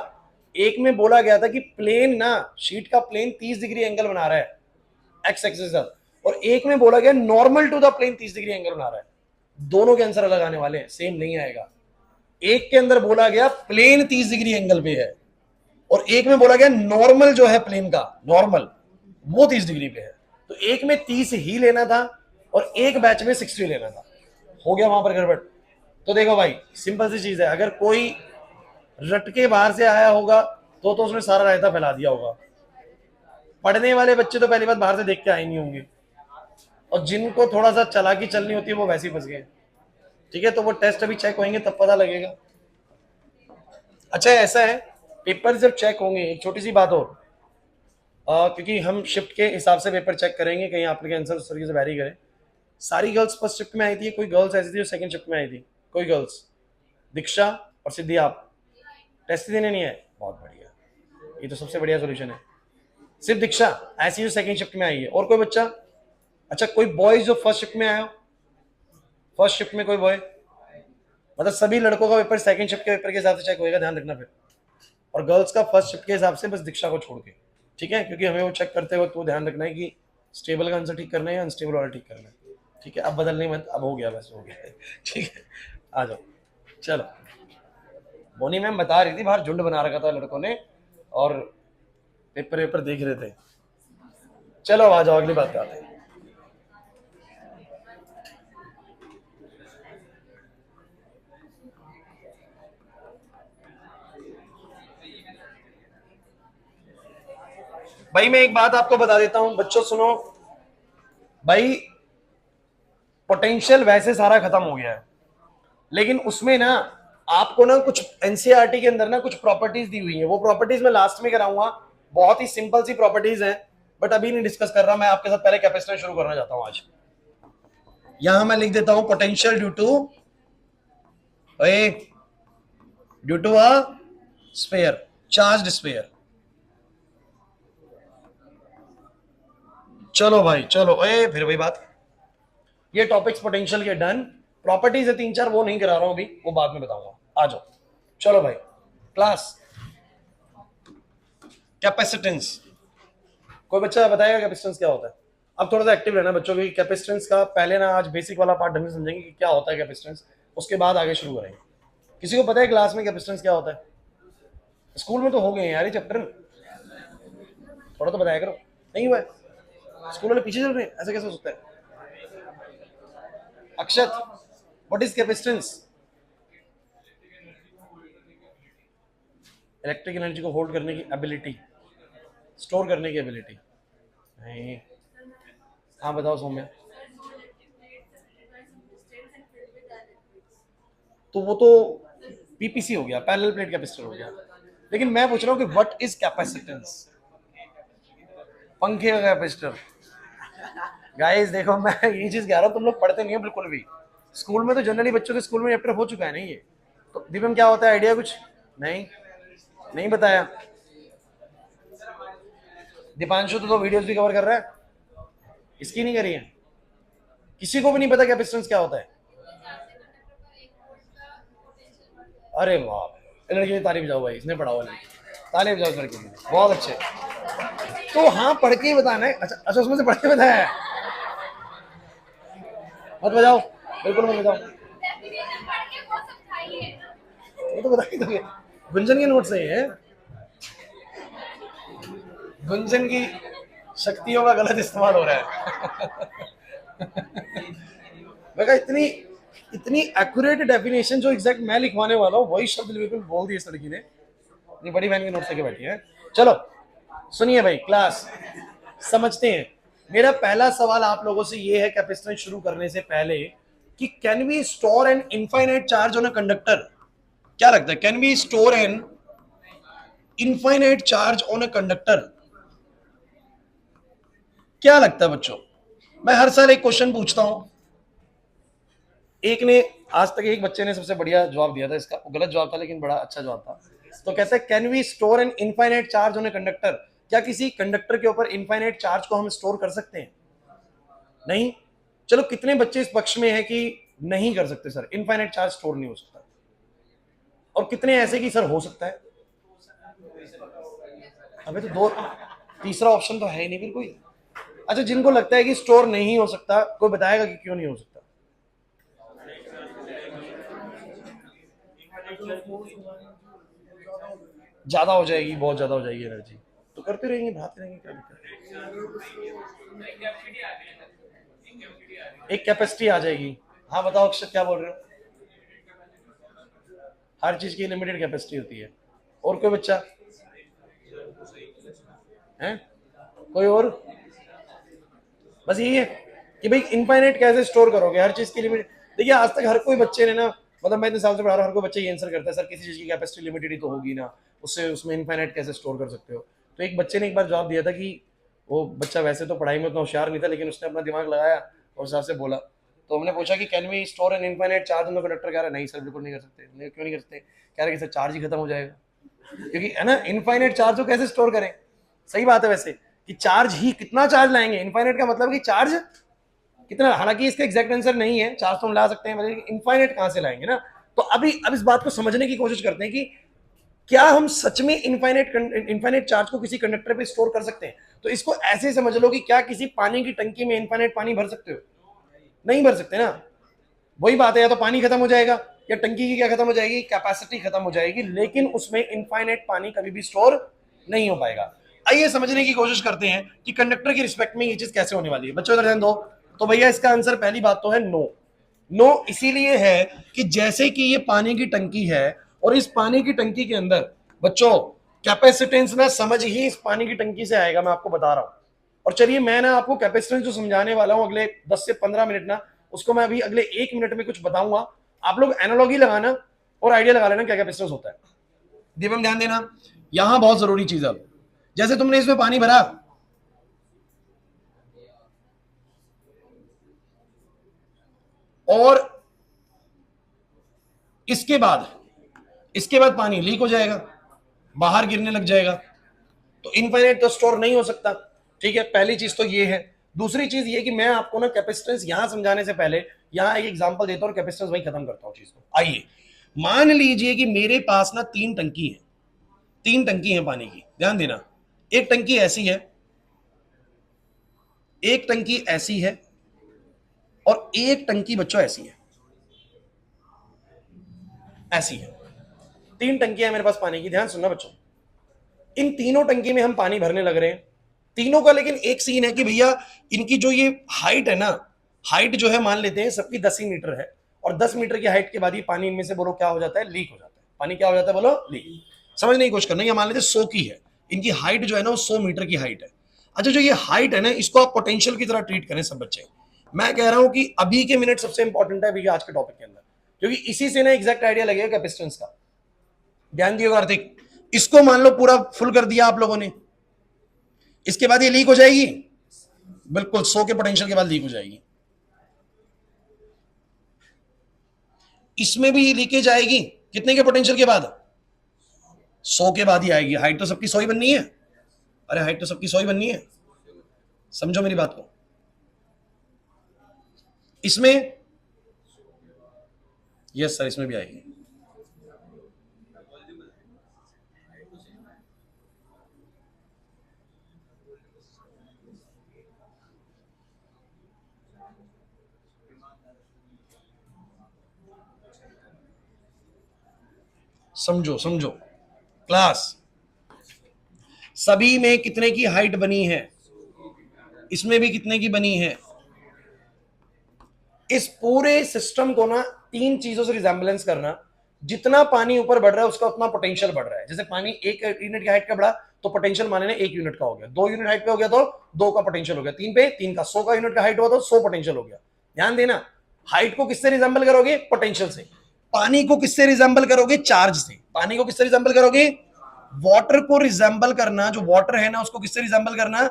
एक में बोला गया था कि प्लेन ना, शीट का प्लेन 30 डिग्री एंगल बना रहा है एक्स एक्सिस पर, और एक में बोला गया normal to the plane 30 degree angle बना रहा है। दोनों के आंसर अलग आने वाले हैं, सेम नहीं आएगा। एक के अंदर बोला गया प्लेन 30 डिग्री एंगल पे है, और एक में बोला गया नॉर्मल जो है प्लेन का नॉर्मल वो 30 डिग्री पे है। तो एक में 30 ही लेना था और एक बैच में 60 लेना था। हो गया वहां पर गड़बड़। तो देखो भाई, सिंपल सी चीज है, अगर कोई रट के बाहर से आया होगा तो उसने सारा रायता फैला दिया होगा। पढ़ने वाले बच्चे तो पहली बात बाहर से देख के आए नहीं होंगे, और जिनको थोड़ा सा चालाकी चलनी होती है वो वैसे ही फंस गए। ठीक है, तो वो टेस्ट अभी चेक होंगे तब पता लगेगा। अच्छा ऐसा है, पेपर जब चेक होंगे, एक छोटी सी बात और, क्योंकि हम शिफ्ट के हिसाब से पेपर चेक करेंगे, कहीं आपके आंसर उस तरीके से वैरी करे। सारी गर्ल्स फर्स्ट शिफ्ट में आई थी, कोई गर्ल्स ऐसी थी जो सेकंड शिफ्ट में आई थी? कोई गर्ल्स? दीक्षा और सिद्धि, आप टेस्ट देने नहीं है? बहुत बढ़िया, ये तो सबसे बढ़िया सोल्यूशन है। सिर्फ दीक्षा ऐसी जो सेकंड शिफ्ट में आई है, और कोई बच्चा? अच्छा, कोई बॉयज जो फर्स्ट शिफ्ट में आया हो? फर्स्ट शिफ्ट में कोई बॉय? मतलब सभी लड़कों का पेपर सेकंड शिफ्ट के पेपर के हिसाब से चेक होएगा, ध्यान रखना फिर। और गर्ल्स का फर्स्ट शिफ्ट के हिसाब से, बस दीक्षा को छोड़ के। ठीक है, क्योंकि हमें वो चेक करते वक्त वो ध्यान रखना है कि स्टेबल का आंसर ठीक करना है या अनस्टेबल वाला ठीक करना है। ठीक है, अब बदलने मत, अब हो गया, बस हो गया। ठीक है, आ जाओ। चलो, मोनी मैम बता रही थी बाहर झुंड बना रखा था लड़कों ने, और पेपर वेपर देख रहे थे। चलो आ जाओ, अगली बात पे आते हैं। भाई मैं एक बात आपको बता देता हूं बच्चों, सुनो भाई, पोटेंशियल वैसे सारा खत्म हो गया है, लेकिन उसमें ना आपको ना कुछ एनसीईआरटी के अंदर ना कुछ प्रॉपर्टीज दी हुई है। वो प्रॉपर्टीज मैं लास्ट में कराऊंगा, बहुत ही सिंपल सी प्रॉपर्टीज है, बट अभी नहीं डिस्कस कर रहा। मैं आपके साथ पहले कैपेसिटर शुरू करना चाहता हूं आज। यहां मैं लिख देता हूं potential due to a sphere, charged sphere. चलो भाई चलो, फिर वही बात, ये टॉपिक्स पोटेंशियल के डन। प्रॉपर्टीज है 3-4, वो नहीं करा रहा हूं अभी, वो बाद में बताऊंगा। आ जाओ, चलो भाई क्लास। कैपेसिटेंस, कोई बच्चा बताएगा कैपेसिटेंस क्या होता है? अब थोड़ा सा एक्टिव रहना बच्चों की। कैपेसिटेंस का पहले ना आज बेसिक वाला पार्ट ढंग से समझेंगे कि क्या होता है कैपेसिटेंस, उसके बाद आगे शुरू करेंगे। किसी को पता है क्लास में कैपेसिटेंस क्या होता है? स्कूल में तो हो गए यार ये चैप्टर, थोड़ा तो बताया करो। नहीं हुआ है? स्कूल वाले पीछे चल रहे हैं, ऐसा कैसे हो सकता है? Akshat, what is capacitance? Electric energy को होल्ड करने की एबिलिटी, स्टोर करने की एबिलिटी। नहीं, हाँ बताओ सौम्या। तो वो तो पीपीसी हो गया, पैरेलल प्लेट कैपेसिटर हो गया। लेकिन मैं पूछ रहा हूँ कि व्हाट इज कैपेसिटेंस? पंखे का कैपेसिटर। गाइस देखो, मैं ये चीज कह रहा हूँ, तुम लोग पढ़ते नहीं हो बिल्कुल भी। स्कूल में तो जनरली बच्चों के स्कूल में चैप्टर हो चुका है नहीं ये। तो दिव्यम क्या होता है, आइडिया कुछ? नहीं, नहीं बताया। दीपांशु तो वीडियोस भी कवर कर रहा है, इसकी नहीं करी है। किसी को भी नहीं पता कैपेसिटेंस क्या होता है। अरे वाह, लड़के की तारीफ जाओ भाई, इसने पढ़ा हुआ लड़की, तारीफ जाओ लड़के की, बहुत अच्छे। तो हाँ, पढ़ के ही बताना है। अच्छा अच्छा, उसमें से पढ़ के बताया है? मत बजाओ, बिल्कुल मत बजाओ। वो तो बता ही दोगे, गुंजन के नोट सही है। गुंजन की शक्तियों का गलत इस्तेमाल हो रहा है। मैं कहा इतनी इतनी एक्यूरेट डेफिनेशन जो एग्जैक्ट मैं लिखवाने वाला हूँ, वही शब्द बिल्कुल बोल दिए इस लड़की ने। अपनी बड़ी बहन के नोट लेके बैठी है। चलो सुनिए भाई क्लास, समझते हैं। मेरा पहला सवाल आप लोगों से ये है कैपेसिटेंस शुरू करने से पहले, कि can we store an infinite charge on a conductor? क्या लगता है, can we store an infinite charge on a conductor? क्या लगता है बच्चों? मैं हर साल एक क्वेश्चन पूछता हूं। एक ने, आज तक एक बच्चे ने सबसे बढ़िया जवाब दिया था इसका, गलत जवाब था लेकिन बड़ा अच्छा जवाब था। तो कहते हैं can we store an infinite charge on a conductor? क्या किसी कंडक्टर के ऊपर इनफाइनाइट चार्ज को हम स्टोर कर सकते हैं? नहीं। चलो कितने बच्चे इस पक्ष में है कि नहीं कर सकते सर, इनफाइनाइट चार्ज स्टोर नहीं हो सकता? और कितने ऐसे कि सर हो सकता है? अबे तो दो, तीसरा ऑप्शन तो है ही नहीं फिर कोई। अच्छा, जिनको लगता है कि स्टोर नहीं हो सकता, कोई बताएगा कि क्यों नहीं हो सकता? ज्यादा हो जाएगी, बहुत ज्यादा हो जाएगी एनर्जी। तो करते रहेंगे, बढ़ाते रहेंगे, क्या दिक्कत है? एक कैपेसिटी आ जाएगी। हाँ बताओ अक्षर, क्या बोल रहे हो? हर चीज की लिमिटेड कैपेसिटी होती है। और कोई बच्चा है? कोई और? बस यही है कि भाई इनफाइनाइट कैसे स्टोर करोगे, हर चीज की लिमिट। देखिए आज तक हर कोई बच्चे ने ना, मतलब मैं इतने साल से पढ़ा रहा हूँ, हर कोई बच्चा ये आंसर करता है, सर किसी चीज की कैपेसिटी लिमिटेड ही तो होगी ना, उससे उसमें इनफाइनाइट कैसे स्टोर कर सकते हो? तो एक बच्चे ने एक बार जवाब दिया था कि, वो बच्चा वैसे तो पढ़ाई में उतना होशियार नहीं था, लेकिन उसने अपना दिमाग लगाया और हिसाब से बोला। तो हमने पूछा कि can we store an infinite charge on the conductor? कह रहा नहीं सर, बिल्कुल नहीं कर सकते। क्यों नहीं कर सकते? कह रहे कि सर चार्ज ही खत्म हो जाएगा। क्योंकि है ना, इनफाइनाइट चार्ज को कैसे स्टोर करें? सही बात है वैसे, कि चार्ज ही कितना चार्ज लाएंगे, इनफाइनाइट का मतलब कि चार्ज कितना। हालांकि इसका एग्जैक्ट आंसर नहीं है, चार्ज तो हम ला सकते हैं, लेकिन इनफाइनाइट कहां से लाएंगे ना। तो अभी अब इस बात को समझने की कोशिश करते हैं कि क्या हम सच में इनफाइनाइट चार्ज को किसी कंडक्टर पे स्टोर कर सकते हैं? तो इसको ऐसे समझ लो कि क्या किसी पानी की टंकी में इनफाइनाइट पानी भर सकते हो? नहीं भर सकते ना। वही बात है, या तो पानी खत्म हो जाएगा, या टंकी की क्या खत्म हो जाएगी, कैपेसिटी खत्म हो जाएगी, लेकिन उसमें इनफाइनाइट पानी कभी भी स्टोर नहीं हो पाएगा। आइए समझने की कोशिश करते हैं कि कंडक्टर की रिस्पेक्ट में ये चीज कैसे होने वाली है। बच्चों इधर ध्यान दो। तो भैया इसका आंसर पहली बात तो है नो। नो इसीलिए है कि जैसे कि ये पानी की टंकी है, और इस पानी की टंकी के अंदर बच्चों कैपेसिटेंस ना समझ ही इस पानी की टंकी से आएगा, मैं आपको बता रहा हूं। और चलिए मैं ना आपको कैपेसिटेंस जो समझाने वाला हूं अगले 10 से 15 मिनट ना, उसको मैं अभी अगले 1 मिनट में कुछ बताऊंगा। आप लोग एनालॉगी लगाना और आइडिया लगा लेना क्या कैपेसिटेंस होता है। दिव्यम ध्यान देना, यहां बहुत जरूरी चीज है। जैसे तुमने इसमें पानी भरा, और इसके बाद पानी लीक हो जाएगा, बाहर गिरने लग जाएगा। तो इनफाइनाइट तो स्टोर नहीं हो सकता। ठीक है, पहली चीज तो ये है। दूसरी चीज ये कि मैं आपको ना कैपेसिटेंस यहां समझाने से पहले यहां एक एग्जांपल देता हूं और कैपेसिटेंस वही खत्म करता हूं चीज को। आइए मान लीजिए कि मेरे पास ना 3 टंकी है, 3 टंकी है पानी की, ध्यान देना। एक टंकी ऐसी है, एक टंकी ऐसी है, और एक टंकी बच्चों ऐसी है, ऐसी है। 3 टंकियां मेरे पास पानी की, ध्यान सुनना बच्चों। इन तीनों टंकी में हम पानी भरने लग रहे हैं। तीनों का लेकिन एक सीन है कि भैया इनकी जो ये हाइट है ना, हाइट जो है मान लेते हैं सबकी 10 ही मीटर है, और 10 मीटर की हाइट के बाद ये पानी इनमें से बोलो क्या हो जाता है, लीक हो जाता है। पानी क्या हो जाता है बोलो, लीक। समझने की कोशिश करना, ये मान लेते 100 की है, इनकी हाइट जो है ना वो 100 मीटर की हाइट है। अच्छा जो ये हाइट है ना, इसको आप पोटेंशियल की तरह ट्रीट करें सब बच्चे। मैं कह रहा हूं कि अभी के मिनट सबसे इंपॉर्टेंट है भैया आज के टॉपिक के अंदर, क्योंकि इसी से ना एग्जैक्ट आइडिया लगेगा कैपेसिटेंस का। ध्यान दियो कार्तिक, इसको मान लो पूरा फुल कर दिया आप लोगों ने, इसके बाद ये लीक हो जाएगी, बिल्कुल 100 के पोटेंशियल के बाद लीक हो जाएगी। इसमें भी लीकेज आएगी कितने के पोटेंशियल के बाद, 100 के बाद ही आएगी। हाइट तो सबकी 100 ही बननी है, अरे हाइट तो सबकी 100 ही बननी है, समझो मेरी बात को। इसमें यस सर, इसमें भी आएगी। समझो समझो क्लास, सभी में कितने की हाइट बनी है, इसमें भी कितने की बनी है। इस पूरे सिस्टम को ना तीन चीजों से रिजेंबलेंस करना, जितना पानी ऊपर बढ़ रहा है उसका उतना पोटेंशियल बढ़ रहा है। जैसे पानी 1 यूनिट की हाइट का बढ़ा तो पोटेंशियल माने 1 यूनिट का हो गया, 2 यूनिट हाइट पे हो गया तो 2 का पोटेंशियल हो गया, 3 पे 3 का, 100 का यूनिट का हाइट हुआ तो 100 पोटेंशियल हो गया। ध्यान देना, हाइट को किससे रिजेंबल करोगे, पोटेंशियल से। पानी को किससे रिजेंबल करोगे, चार्ज से। पानी को किससे रिजेंबल करोगे, वाटर को रिजेंबल करना, जो वाटर है ना उसको किससे रिजेंबल करना,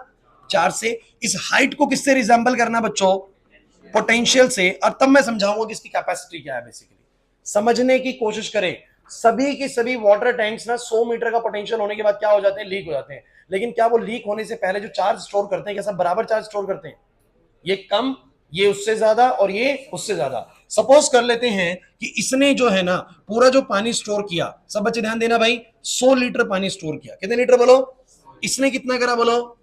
चार्ज से। इस हाइट को किससे रिजेंबल करना बच्चों, पोटेंशियल से। और तब मैं समझाऊंगा कि इसकी कैपेसिटी क्या है। बेसिकली समझने की कोशिश करें, सभी के सभी वाटर टैंक्स ना 100 मीटर का पोटेंशियल होने के बाद क्या हो जाते हैं, लीक हो जाते हैं। लेकिन क्या वो लीक होने से पहले जो चार्ज स्टोर करते हैं क्या सब बराबर चार्ज स्टोर करते हैं, ये कम, ये उससे ज्यादा और ये उससे ज्यादा। सपोज कर लेते हैं कि इसने जो है ना पूरा जो पानी स्टोर किया, सब बच्चे ध्यान देना भाई, 100 लीटर पानी स्टोर किया। कितने लीटर बोलो, इसने कितना करा बोलो,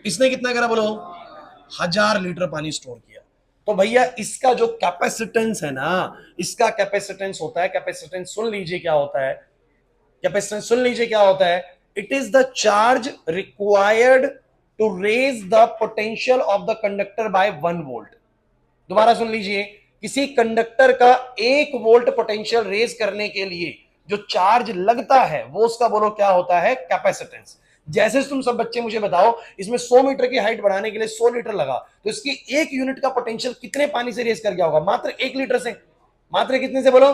इसने कितना करा बोलो, 1000 लीटर पानी स्टोर किया। तो भैया इसका जो कैपेसिटेंस है ना, इसका कैपेसिटेंस होता है, कैपेसिटेंस सुन लीजिए क्या होता है, कैपेसिटेंस सुन लीजिए क्या होता है, it is the charge required to raise the potential of the conductor by 1 volt. दोबारा सुन लीजिए, किसी कंडक्टर का 1 वोल्ट पोटेंशियल रेज करने के लिए जो चार्ज लगता है वो उसका बोलो क्या होता है, कैपेसिटेंस। जैसे तुम सब बच्चे मुझे बताओ, इसमें 100 मीटर की हाइट बढ़ाने के लिए 100 लीटर लगा, तो इसकी 1 यूनिट का पोटेंशियल कितने पानी से रेज कर गया होगा, मात्र 1 लीटर से। मात्र कितने से बोलो,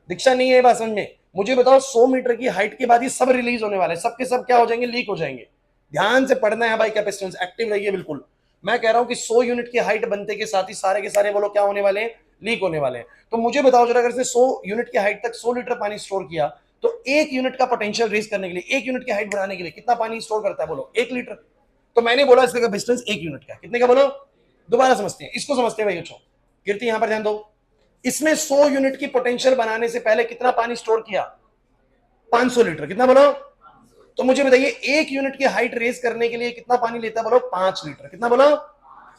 दीक्षा नहीं है बात समझ में। मुझे बताओ 100 मीटर की हाइट के बाद ये सब रिलीज होने वाले, सबके सब क्या हो जाएंगे, लीक हो जाएंगे। ध्यान से पढ़ना है भाई, कैपेसिटेंस एक्टिव रहिए बिल्कुल। मैं कह रहा हूं कि 100 यूनिट की हाइट बनते के साथ ही सारे के सारे बोलो क्या होने वाले हैं, लीक होने वाले हैं। तो मुझे बताओ जरा, अगर से 100 यूनिट की हाइट तक 100 लीटर पानी स्टोर किया, तो 1 यूनिट का पोटेंशियल रेज करने के लिए, 1 यूनिट की हाइट बढ़ाने के लिए कितना पानी स्टोर करता है बोलो, 1 लीटर। तो मैंने बोला इसका कैपेसिटेंस 1 यूनिट का कितने का बोलो, दोबारा समझते हैं इसको, समझते हैं भाई बच्चों। कीर्ति यहां पर ध्यान दो, इसमें 100 यूनिट की पोटेंशियल बनाने से पहले कितना पानी स्टोर किया, 500 लीटर। कितना बोलो, तो मुझे बताइए 1 यूनिट की हाइट रेज करने के लिए कितना पानी लेता है बोलो, 5 लीटर। कितना बोलो,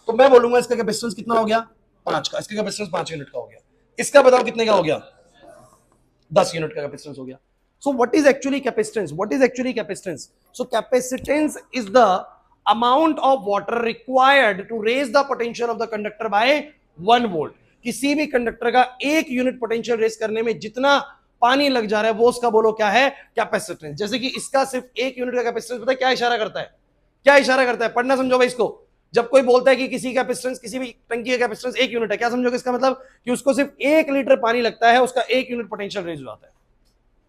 तो मैं बोलूंगा इसका कैपेसिटेंस कितना हो गया, 5 का। इसका कैपेसिटेंस 5 यूनिट का हो गया। इसका बताओ कितने का हो गया, 10 यूनिट का कैपेसिटेंस हो गया। So what is actually capacitance, what is actually capacitance. So capacitance is the amount of water required to raise the potential of the conductor by 1 volt. किसी भी कंडक्टर का 1 यूनिट पोटेंशियल रेज करने में जितना पानी लग जा रहा है वो उसका बोलो क्या है, कैपेसिटेंस। जैसे कि इसका सिर्फ 1 यूनिट का कैपेसिटेंस पता है क्या इशारा करता है, क्या इशारा करता है, पढ़ना समझो भाई इसको। जब कोई बोलता है कि किसी कैपेसिटेंस, किसी भी टंकी का कैपेसिटेंस 1 यूनिट है, क्या समझोगे इसका मतलब, कि उसको सिर्फ 1 लीटर पानी लगता है, उसका 1 यूनिट पोटेंशियल रेज हो जाता है।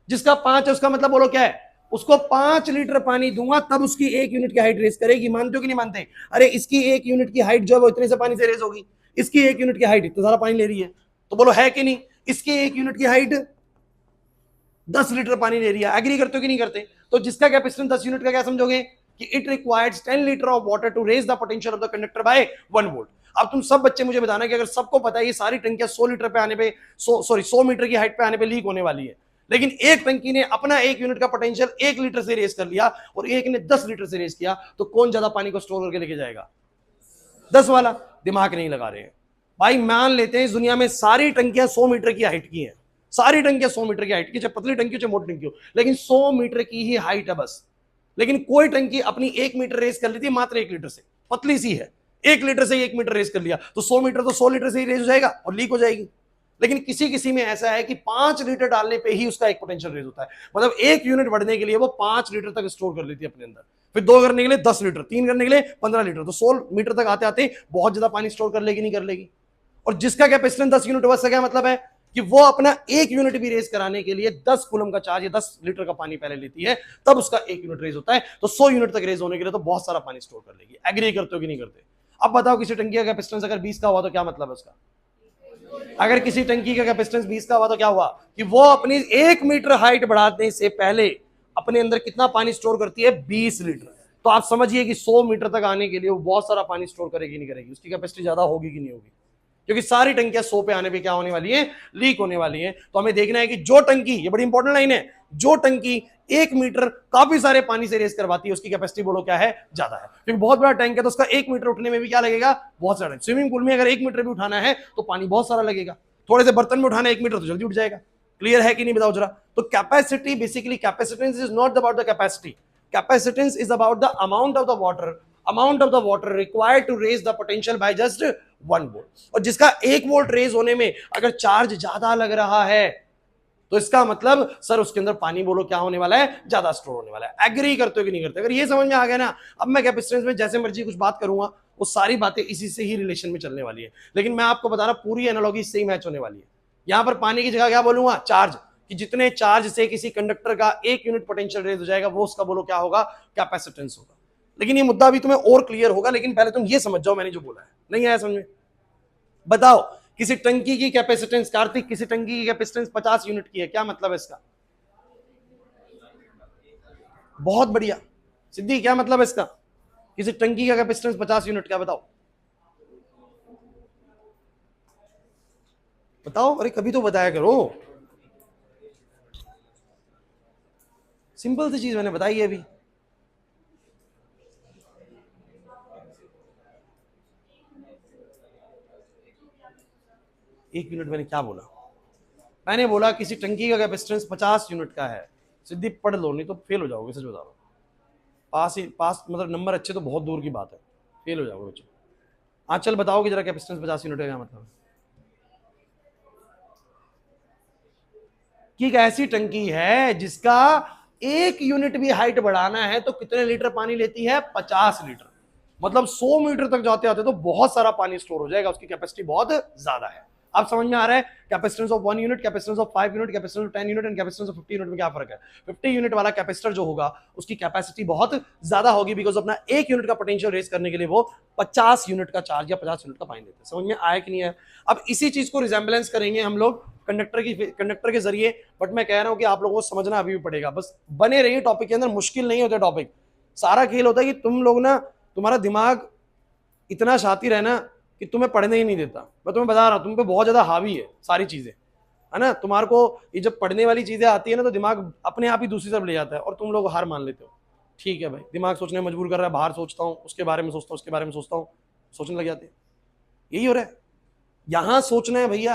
जिसका 5 है उसका मतलब बोलो क्या है, उसको 5 लीटर पानी दूंगा तब उसकी 1 यूनिट की हाइट रेज करेगी। मानते हो कि नहीं मानते, अरे इसकी 1 यूनिट की हाइट जो है वो इतने से पानी से रेज होगी, इसकी 1 यूनिट की हाइट इतना सारा पानी ले रही है, तो बोलो है कि नहीं, इसकी 1 यूनिट की हाइट 10 लीटर पानी ले रही है। एग्री करते हो कि नहीं करते। तो जिसका कैपेसिटेंस 10 यूनिट का क्या समझोगे, कि it requires 10 litre of water to raise the potential of the conductor by 1 volt. अब तुम सब बच्चे मुझे बताना कि अगर सबको पता है ये सारी टंकियां 100 लीटर पे आने पे, 100 मीटर की हाइट पे आने पे लीक होने वाली है, लेकिन एक टंकी ने अपना 1 यूनिट का पोटेंशियल 1 लीटर से रेज कर लिया और एक ने 10 लीटर से रेज किया, तो कौन ज्यादा पानी को स्टोर करके लेके जाएगा, 10 वाला। दिमाग नहीं लगा रहे हैं भाई। मान लेते हैं इस दुनिया में सारी टंकियां 100 मीटर की हाइट की हैं, सारी टंकियां 100 मीटर की हाइट की, चाहे पतली टंकी चाहे मोटी टंकी हो, लेकिन 100 मीटर की ही हाइट है बस। लेकिन कोई टंकी अपनी 1 मीटर रेस कर लेती है मात्र 1 लीटर से, पतली सी है, 1 लीटर से 1 मीटर रेस कर लिया तो 100 मीटर तो 100 लीटर से ही रेस हो जाएगा और लीक हो जाएगी। लेकिन किसी किसी में ऐसा है कि 5 लीटर डालने पे ही उसका एक पोटेंशियल रेज होता है, मतलब 1 यूनिट बढ़ने के लिए वो 5 लीटर तक स्टोर कर लेती है अपने अंदर, फिर 2 करने के लिए 10 लीटर, 3 करने के लिए 15 लीटर, तो 100 मीटर तक आते आते बहुत ज्यादा पानी स्टोर कर लेगी नहीं कर लेगी। और जिसका कैपेसिटेंस 10 यूनिट बस क्या मतलब है कि वो अपना 1 यूनिट भी रेस कराने के लिए 10 कूलम का चार्ज या 10 लीटर का पानी पहले लेती है, तब उसका 1 यूनिट रेस होता है। तो 100 यूनिट तक रेस होने के लिए तो बहुत सारा पानी स्टोर कर लेगी। एग्री करते हो कि नहीं करते? अब बताओ किसी टंकी का कैपेसिटेंस अगर 20 का हुआ तो क्या मतलब है उसका? अगर किसी टंकी का कैपेसिटेंस 20 का हुआ तो क्या हुआ कि वो अपनी 1 मीटर हाइट बढ़ाने से पहले अपने अंदर कितना पानी स्टोर करती है? 20 लीटर। तो आप समझिए कि 100 मीटर तक आने के लिए वो बहुत सारा पानी स्टोर करेगी नहीं करेगी, उसकी कैपेसिटी ज्यादा होगी कि नहीं होगी? क्योंकि सारी टंकियां 100 पे आने पे क्या होने वाली है? लीक होने वाली है। तो हमें देखना है कि जो टंकी, ये बड़ी इंपॉर्टेंट लाइन है, जो टंकी 1 मीटर काफी सारे पानी से रेस करवाती है उसकी कैपेसिटी बोलो क्या है? ज्यादा है। क्योंकि बहुत बड़ा टैंक है तो उसका 1 मीटर उठने में भी क्या लगेगा? बहुत सारा। स्विमिंग पूल में अगर 1 मीटर भी उठाना है तो पानी बहुत सारा लगेगा, थोड़े से बर्तन में उठाना 1 मीटर तो जल्दी उठ जाएगा। क्लियर है कि नहीं बताओ जरा? तो capacity, basically capacitance is not about the capacity, capacitance is about the amount of the water required to raise the potential by just 1 volt. और जिसका 1 वोल्ट रेज होने में अगर चार्ज ज्यादा लग रहा है तो इसका मतलब सर उसके अंदर पानी बोलो क्या होने वाला है? ज्यादा स्टोर होने वाला है। एग्री करते हो कि नहीं करते? अगर ये समझ में आ गया ना, अब मैं कैपेसिटेंस में जैसे मर्जी कुछ बात करूंगा, वो सारी बातें इसी से ही रिलेशन में चलने वाली है। लेकिन मैं आपको बता रहा पूरी एनालॉजी इससे ही मैच होने वाली है। यहां पर पानी की जगह क्या बोलूंगा? चार्ज, कि जितने चार्ज से किसी कंडक्टर का 1 यूनिट पोटेंशियल रेज हो जाएगा वो उसका बोलो क्या होगा? कैपेसिटेंस होगा। लेकिन ये मुद्दा भी तुम्हें और क्लियर होगा, लेकिन पहले तुम ये समझ जाओ मैंने जो बोला है। नहीं आया समझ में? बताओ किसी टंकी की कैपेसिटेंस, कार्तिक किसी टंकी की कैपेसिटेंस 50 यूनिट की है, क्या मतलब है इसका? बहुत बढ़िया। सिद्धि क्या मतलब है इसका? किसी टंकी का कैपेसिटेंस 50 यूनिट का, बताओ बताओ। अरे कभी तो बताया करो, सिंपल सी चीज मैंने बताई है अभी। एक मिनट, मैंने क्या बोला? मैंने बोला किसी टंकी का कैपेसिटेंस 50 यूनिट का है। सिद्धि पढ़ लो नहीं तो फेल हो जाओगे, सच बता रहा हूं। पास मतलब नंबर अच्छे तो बहुत दूर की बात है, फेल हो जाओगे बच्चों। आज चल बताओ कि जरा कैपेसिटेंस 50 यूनिट का क्या मतलब? कि एक ऐसी टंकी है जिसका 1 यूनिट भी हाइट बढ़ाना है तो कितने लीटर पानी लेती है? 50 लीटर। मतलब 100 मीटर तक जाते आते तो बहुत सारा पानी स्टोर हो जाएगा, उसकी कैपेसिटी बहुत ज्यादा है। आप समझ में आ रहा है? Capacitance of 1 unit, capacitance of 5 unit, capacitance of 10 unit and capacitance of 50 unit में क्या फर्क है? 50 यूनिट वाला कैपेसिटर जो होगा उसकी कैपेसिटी बहुत ज्यादा होगी, बिकॉज अपना 1 यूनिट का पोटेंशियल रेस करने के लिए वो 50 यूनिट का चार्ज या 50 यूनिट का पानी देते हैं। समझ में आया कि नहीं है? अब इसी चीज को रिजेंबलेंस करेंगे हम लोग कंडक्टर के जरिए, बट मैं कह रहा हूं कि आप लोगों को समझना अभी भी पड़ेगा। बस बने रहिए टॉपिक के अंदर, मुश्किल नहीं होता टॉपिक। सारा खेल होता है कि तुम लोग ना, तुम्हारा दिमाग इतना शातिर है ना कि तुम्हें पढ़ने ही नहीं देता। मैं तुम्हें बता रहा हूं, तुम पे बहुत ज्यादा हावी है सारी चीजें, है ना। तुम्हारे को ये जब पढ़ने वाली चीजें आती है ना तो दिमाग अपने आप ही दूसरी तरफ ले जाता है और तुम लोग हार मान लेते हो। ठीक है भाई, दिमाग सोचने में मजबूर कर रहा है, बाहर सोचता हूँ, उसके बारे में सोचता हूँ, उसके बारे में सोचता हूँ, सोचने लग जाते हैं। यही हो रहा है, यहां सोचना है भैया,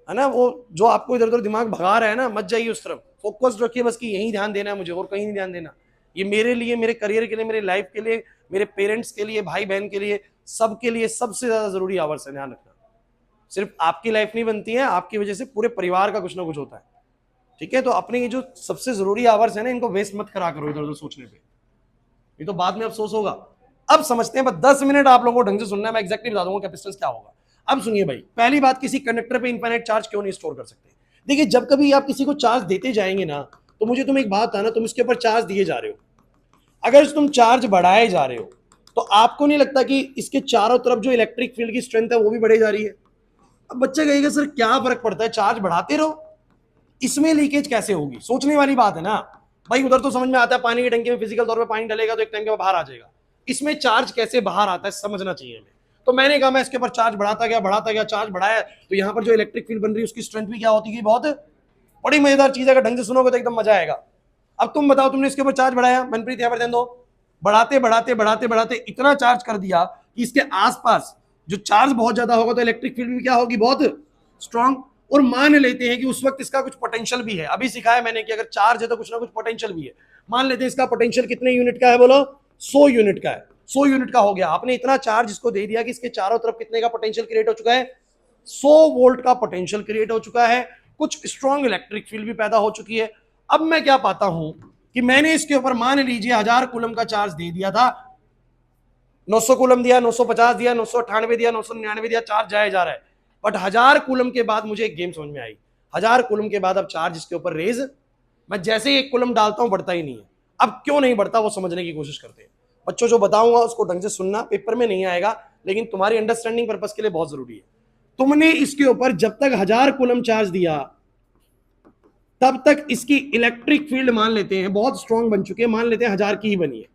है ना। वो जो आपको इधर उधर दिमाग भगा रहा है ना, मत जाइए उस तरफ, फोकस्ड रखिए बस कि यही ध्यान देना है मुझे और कहीं नहीं ध्यान देना। ये मेरे लिए, मेरे करियर के लिए, मेरे लाइफ के लिए, मेरे पेरेंट्स के लिए, भाई बहन के लिए, सबके लिए सबसे ज्यादा जरूरी आवर्स है। ध्यान रखना, सिर्फ आपकी लाइफ नहीं बनती है, आपकी वजह से पूरे परिवार का कुछ ना कुछ होता है। ठीक है, तो अपने ये जो सबसे जरूरी आवर्स है ना, इनको वेस्ट मत करा करो इधर उधर सोचने पे, ये तो बाद में अफसोस होगा। अब समझते हैं, बस 10 मिनट आप लोगों को ढंग से सुनना है, मैं एग्जैक्टली बता दूंगा कैपेसिटेंस क्या होगा। अब सुनिए भाई, पहली बात, किसी कंडक्टर पे इनफाइनाइट चार्ज क्यों नहीं स्टोर कर सकते? देखिए, जब कभी आप किसी को चार्ज देते जाएंगे ना, तो मुझे तुम एक बात बताना, तुम इसके ऊपर चार्ज दिए जा रहे हो, अगर तुम चार्ज बढ़ाए जा रहे हो तो आपको नहीं लगता कि इसके चारों तरफ जो इलेक्ट्रिक फील्ड की स्ट्रेंथ है वो भी बढ़ी जा रही है? अब बच्चे कहेगा सर क्या फर्क पड़ता है, चार्ज बढ़ाते रहो, इसमें लीकेज कैसे होगी? सोचने वाली बात है ना भाई। उधर तो समझ में आता है पानी की टंकी में फिजिकल तौर पे पानी डलेगा तो एक टंकी में बाहर आ जाएगा, इसमें चार्ज कैसे बाहर आता है समझना चाहिए हमें। तो मैंने कहा, मैं इसके ऊपर चार्ज बढ़ाता गया, चार्ज बढ़ाया तो यहाँ पर जो इलेक्ट्रिक फील्ड बन रही है उसकी स्ट्रेंथ भी क्या होती है? बहुत बड़ी मजेदार चीज है, अगर ढंग से सुनोगे तो एकदम मजा आएगा। अब तुम बताओ, तुमने इसके ऊपर चार्ज बढ़ाया, मनप्रीत यहाँ पर ध्यान दो, बढ़ाते बढ़ाते बढ़ाते बढ़ाते इतना चार्ज कर दिया कि इसके आसपास जो चार्ज बहुत ज्यादा होगा तो इलेक्ट्रिक फील्ड भी क्या होगी? बहुत स्ट्रांग। और मान लेते हैं कि उस वक्त इसका कुछ पोटेंशियल भी है, अभी सिखाया मैंने कि अगर चार्ज है तो कुछ ना कुछ पोटेंशियल भी है। मान लेते हैं इसका पोटेंशियल कितने यूनिट का है, बोलो 100 यूनिट का है। 100 यूनिट का हो गया, आपने इतना चार्ज इसको दे दिया कि इसके चारों तरफ कितने का पोटेंशियल क्रिएट हो चुका है, 100 वोल्ट का पोटेंशियल क्रिएट हो चुका है, कुछ स्ट्रॉन्ग इलेक्ट्रिक फील्ड भी पैदा हो चुकी है। अब मैं क्या पाता हूं कि मैंने इसके ऊपर मान लीजिए 1000 कूलम का चार्ज दे दिया था, 900 कूलम दिया, 950 दिया, 998 दिया, 999 दिया, चार्ज जाया जा रहा है। बट 1000 कूलम के बाद मुझे एक गेम समझ में आई, 1000 कूलम के बाद अब चार्ज इसके ऊपर रेज, मैं जैसे ही एक कूलम डालता हूं बढ़ता ही नहीं है। अब क्यों नहीं बढ़ता वो समझने की कोशिश करते हैं बच्चों, जो बताऊंगा उसको ढंग से सुनना, पेपर में नहीं आएगा लेकिन तुम्हारी अंडरस्टैंडिंग पर्पस के लिए बहुत जरूरी है। तुमने इसके ऊपर जब तक 1000 कूलम चार्ज दिया तब तक इसकी इलेक्ट्रिक फील्ड मान लेते हैं बहुत स्ट्रांग बन चुके हैं, मान लेते हैं 1000 की ही बनी है,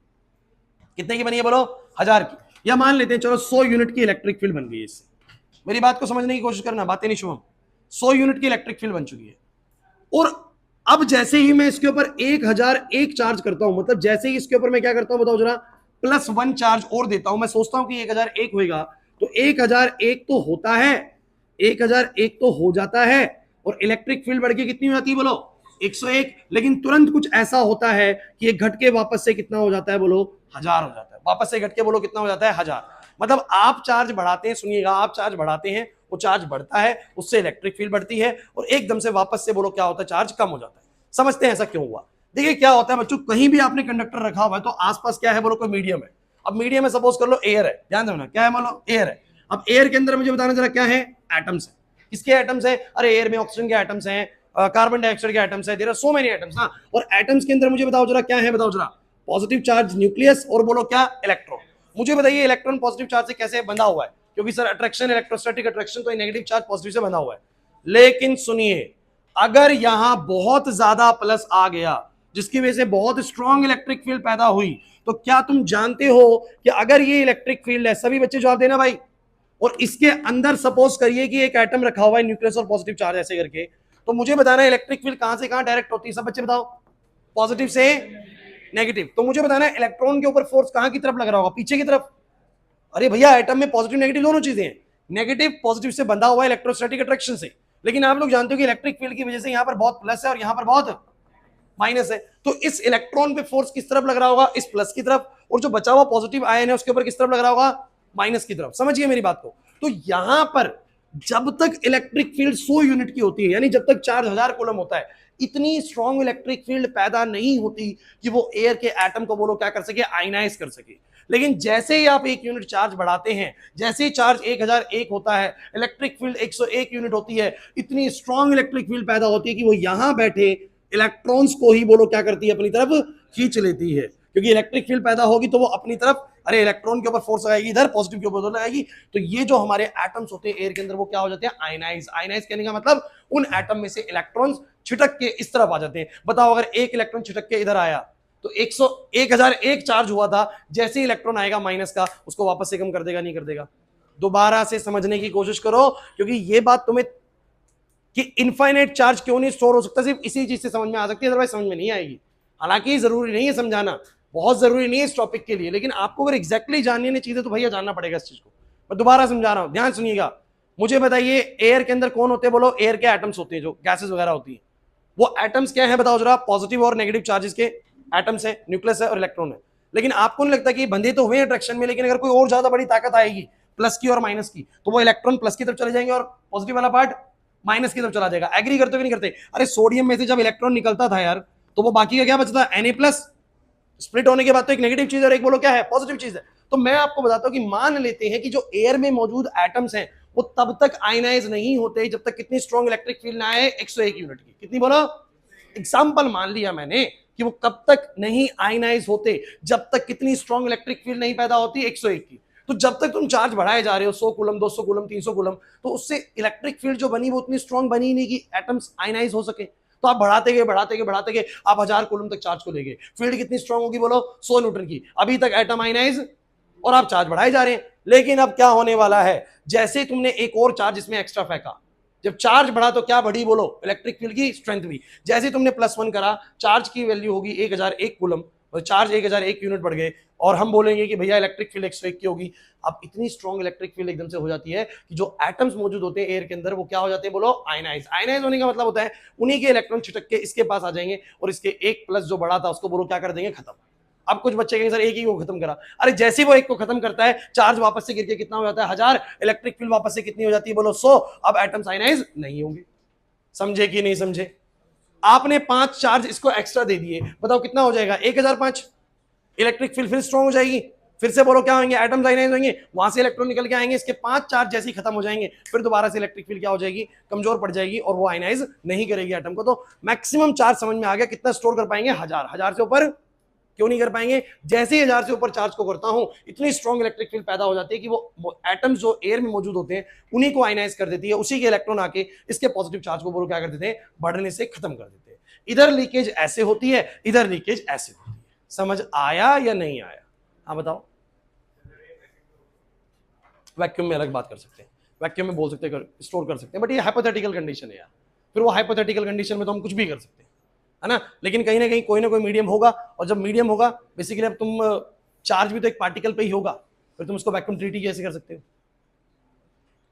कितने की बनी है बोलो 1000 की, या मान लेते हैं चलो 100 यूनिट की इलेक्ट्रिक फील्ड बन गई है इससे। मेरी बात को समझने की कोशिश करना, बातें नहीं शुभम, 100 यूनिट की इलेक्ट्रिक फील्ड बन चुकी है। और अब जैसे ही मैं इसके ऊपर 1001 चार्ज करता हूं, मतलब जैसे ही इसके ऊपर मैं क्या करता हूं बताओ जरा, +1 चार्ज और देता हूं, मैं सोचता हूं कि 1001 होगा, तो 1001 तो होता है, 1001 तो हो जाता है, और इलेक्ट्रिक फील्ड बढ़ के कितनी हो जाती है बोलो 101, लेकिन तुरंत कुछ ऐसा होता है कि ये घट के वापस से कितना हो जाता है बोलो 1000 हो जाता है, वापस से घट के बोलो कितना हो जाता है 1000। मतलब आप चार्ज बढ़ाते हैं, सुनिएगा, आप चार्ज बढ़ाते हैं, वो चार्ज बढ़ता है, उससे इलेक्ट्रिक फील्ड बढ़ती है, और एकदम से वापस से बोलो क्या होता है, चार्ज कम हो जाता है। समझते हैं ऐसा क्यों हुआ? देखिए क्या होता है बच्चों, कहीं भी आपने कंडक्टर रखा हुआ है तो आसपास क्या है बोलो, कोई मीडियम है। अब मीडियम में सपोज कर लो एयर है, ध्यान देना क्या है, मान लो एयर है। अब एयर के अंदर मुझे बताना जरा क्या है, एटम्स है। किसके एटम्स है? अरे एयर में ऑक्सीजन के एटम्स हैं, कार्बन डाइऑक्साइड के एटम्स है, there are so many atoms ना। और एटम्स के अंदर मुझे बताओ जरा क्या है, बताओ जरा, पॉजिटिव चार्ज न्यूक्लियस, और बोलो क्या, इलेक्ट्रॉन। मुझे बताइए इलेक्ट्रॉन पॉजिटिव चार्ज से कैसे बंधा हुआ है, क्योंकि सर अट्रैक्शन, इलेक्ट्रोस्टैटिक अट्रैक्शन, तो नेगेटिव चार्ज पॉजिटिव से बंधा हुआ है। लेकिन सुनिए, अगर यहां बहुत ज्यादा प्लस आ गया जिसकी वजह से बहुत स्ट्रॉन्ग इलेक्ट्रिक फील्ड पैदा हुई, तो क्या तुम जानते हो कि अगर ये इलेक्ट्रिक फील्ड है, सभी बच्चे जवाब देना भाई, और इसके अंदर सपोज करिए कि एक एटम रखा हुआ है, न्यूक्लियस और पॉजिटिव चार्ज ऐसे करके, तो मुझे बताना इलेक्ट्रिक फील्ड कहां से कहां डायरेक्ट होती है, सब बच्चे बताओ, पॉजिटिव से नेगेटिव। तो मुझे बताना इलेक्ट्रॉन के ऊपर फोर्स कहां की तरफ लग रहा होगा, पीछे की तरफ। अरे भैया एटम में पॉजिटिव नेगेटिव दोनों चीजें हैं, नेगेटिव पॉजिटिव से बंधा हुआ है इलेक्ट्रोस्टैटिक अट्रैक्शन से, लेकिन आप लोग जानते हो कि इलेक्ट्रिक फील्ड की वजह से यहां पर बहुत प्लस है और यहां पर बहुत माइनस है, तो इस इलेक्ट्रॉन पे फोर्स किस तरफ लग रहा होगा, इस प्लस की तरफ, और जो बचा हुआ पॉजिटिव आयन है उसके ऊपर किस तरफ लग रहा होगा, माइनस की तरफ। समझिए मेरी बात को। तो यहां पर जब तक इलेक्ट्रिक फील्ड 100 यूनिट की होती है, यानी जब तक चार्ज 1000 कूलम होता है, इतनी स्ट्रॉन्ग इलेक्ट्रिक फील्ड पैदा नहीं होती कि वो एयर के एटम को बोलो क्या कर सके, आयनाइज कर सके। लेकिन जैसे ही आप 1 यूनिट चार्ज बढ़ाते हैं, जैसे ही चार्ज 1001 होता है, इलेक्ट्रिक फील्ड 101 यूनिट होती है, इतनी स्ट्रॉन्ग इलेक्ट्रिक फील्ड पैदा होती है कि वो यहां बैठे इलेक्ट्रॉन्स को ही बोलो क्या करती है, अपनी तरफ खींच लेती है। क्योंकि इलेक्ट्रिक फील्ड पैदा होगी तो वो अपनी तरफ, अरे इलेक्ट्रॉन के ऊपर फोर्स लगाएगी इधर, पॉजिटिव के ऊपर उधर लगाएगी, तो ये जो हमारे एटम्स होते हैं एयर के अंदर, वो क्या हो जाते हैं, आयनाइज। आयनाइज कहने का मतलब उन एटम में से इलेक्ट्रॉन्स छिटक के इस तरफ आ जाते हैं। बताओ अगर एक इलेक्ट्रॉन छिटक के इधर आया तो 1001 चार्ज हुआ था, जैसे ही इलेक्ट्रॉन आएगा माइनस का, उसको वापस से कम कर देगा, नहीं कर देगा? दोबारा से समझने की कोशिश करो, क्योंकि ये बात तुम्हें कि इनफाइनाइट चार्ज क्यों नहीं स्टोर हो सकता, सिर्फ इसी चीज से समझ में आ सकती है, अदरवाइज समझ में नहीं आएगी। हालांकि जरूरी नहीं है समझाना, बहुत जरूरी नहीं है इस टॉपिक के लिए, लेकिन आपको अगर एग्जैक्टली जाननी है चीजें तो भैया जानना पड़ेगा इस चीज को। मैं दोबारा समझा रहा हूं, ध्यान सुनिएगा। मुझे बताइए एयर के अंदर कौन होते हैं, बोलो एयर के एटम्स होते हैं, जो गैसेस वगैरह होती है, वो एटम्स क्या है बताओ जरा, पॉजिटिव और नेगेटिव चार्जेस के एटम्स है, न्यूक्लियस है और इलेक्ट्रॉन है। लेकिन आपको नहीं लगता कि बंधे तो हुए अट्रैक्शन में, लेकिन अगर कोई और ज्यादा बड़ी ताकत आएगी प्लस की और माइनस की, तो वो इलेक्ट्रॉन प्लस की तरफ चले जाएंगे और पॉजिटिव वाला पार्ट माइनस की तरफ चला जाएगा। एग्री करते हो कि नहीं करते? अरे सोडियम में से जब इलेक्ट्रॉन निकलता था यार, तो वो बाकी का क्या बचता है, Na+, स्प्लिट होने के बाद तो एक नेगेटिव चीज और एक बोलो क्या है, पॉजिटिव चीज है। तो मैं आपको बताता हूं कि मान लेते हैं कि जो एयर में मौजूद एटम्स हैं वो तब तक आयनाइज नहीं होते जब तक कितनी स्ट्रॉन्ग इलेक्ट्रिक फील्ड ना आए, 101 यूनिट की। कितनी बोलो? एग्जाम्पल मान लिया मैंने कि वो कब तक नहीं आयनाइज होते, जब तक कितनी स्ट्रॉन्ग इलेक्ट्रिक फील्ड नहीं पैदा होती, 101 की। तो जब तक तुम चार्ज बढ़ाए जा रहे हो 100 कूलम, 200 कूलम, 300 कूलम, तो उससे इलेक्ट्रिक फील्ड जो बनी वो उतनी स्ट्रॉन्ग बनी नहीं कि एटम्स आयनाइज हो सके। तो आप बढ़ाते गए बढ़ाते गए बढ़ाते गए, आप 1000 कूलम तक चार्ज को ले गए, फील्ड कितनी स्ट्रॉन्ग होगी बोलो, 100 न्यूटन की। अभी तक एटम आयनाइज और आप चार्ज बढ़ाए जा रहे हैं। लेकिन अब क्या होने वाला है, जैसे तुमने एक और चार्ज इसमें एक्स्ट्रा फेंका, जब चार्ज बढ़ा तो क्या बढ़ी बोलो, इलेक्ट्रिक फील्ड की स्ट्रेंथ भी। जैसे तुमने +1 करा, चार्ज की वैल्यू होगी 1001 कूलम, तो चार्ज 1001 यूनिट बढ़ गए और हम बोलेंगे कि भैया इलेक्ट्रिक फील्ड 101 की होगी। अब इतनी स्ट्रॉन्ग इलेक्ट्रिक फील्ड एकदम से हो जाती है कि जो एटम्स मौजूद होते हैं एयर के अंदर वो क्या हो जाते हैं, बोलो आयनाइज। आयनाइज होने का मतलब होता है उन्हीं के इलेक्ट्रॉन छिटक के इसके पास आ जाएंगे और इसके एक प्लस जो बड़ा था उसको बोलो क्या कर देंगे, खत्म। अब कुछ बच्चे कहेंगे सर एक ही को खत्म करा, अरे जैसे वो एक को खत्म करता है चार्ज वापस से गिर के कितना हो जाता है 1000, इलेक्ट्रिक फील्ड वापस से कितनी हो जाती है, बोलो 100। अब एटम्स आयनाइज नहीं होंगे। समझे कि नहीं समझे? आपने 5 चार्ज इसको एक्स्ट्रा दे दिए, बताओ कितना हो जाएगा, 1005। इलेक्ट्रिक फील्ड फिर स्ट्रॉन्ग हो जाएगी, फिर से बोलो क्या होंगे, एटम्स आयनाइज होंगे, वहां से इलेक्ट्रॉन निकल के आएंगे, इसके 5 चार्ज जैसे ही खत्म हो जाएंगे फिर दोबारा से इलेक्ट्रिक फील्ड क्या हो जाएगी, कमजोर पड़ जाएगी और वो आयनाइज नहीं करेगी एटम को। तो मैक्सिमम चार्ज समझ में आ गया, कितना स्टोर कर पाएंगे, 1000। 1000 से ऊपर क्यों नहीं कर पाएंगे? जैसे ही 1000 से ऊपर चार्ज को करता हूं इतनी स्ट्रॉन्ग इलेक्ट्रिक फील्ड पैदा हो जाती है कि वो एटम्स जो एयर में मौजूद होते हैं उन्हीं को आयनाइज कर देती है, उसी के इलेक्ट्रॉन आके इसके पॉजिटिव चार्ज को बोलो क्या कर देते हैं, बढ़ने से खत्म कर देते हैं। इधर लीकेज ऐसे होती है, इधर लीकेज ऐसे होती है। समझ आया या नहीं आया? हाँ बताओ। वैक्यूम में अलग बात कर सकते हैं, वैक्यूम में बोल सकते हैं स्टोर कर सकते हैं, बट ये हाइपोथेटिकल कंडीशन है यार। फिर वो हाइपोथेटिकल कंडीशन में तो हम कुछ भी कर सकते हैं, है ना। लेकिन कहीं ना कहीं कोई ना कोई मीडियम होगा, और जब मीडियम होगा बेसिकली अब तुम चार्ज भी तो एक पार्टिकल पे ही होगा, फिर तुम उसको वैक्यूम ट्रीट ही कैसे कर सकते हो?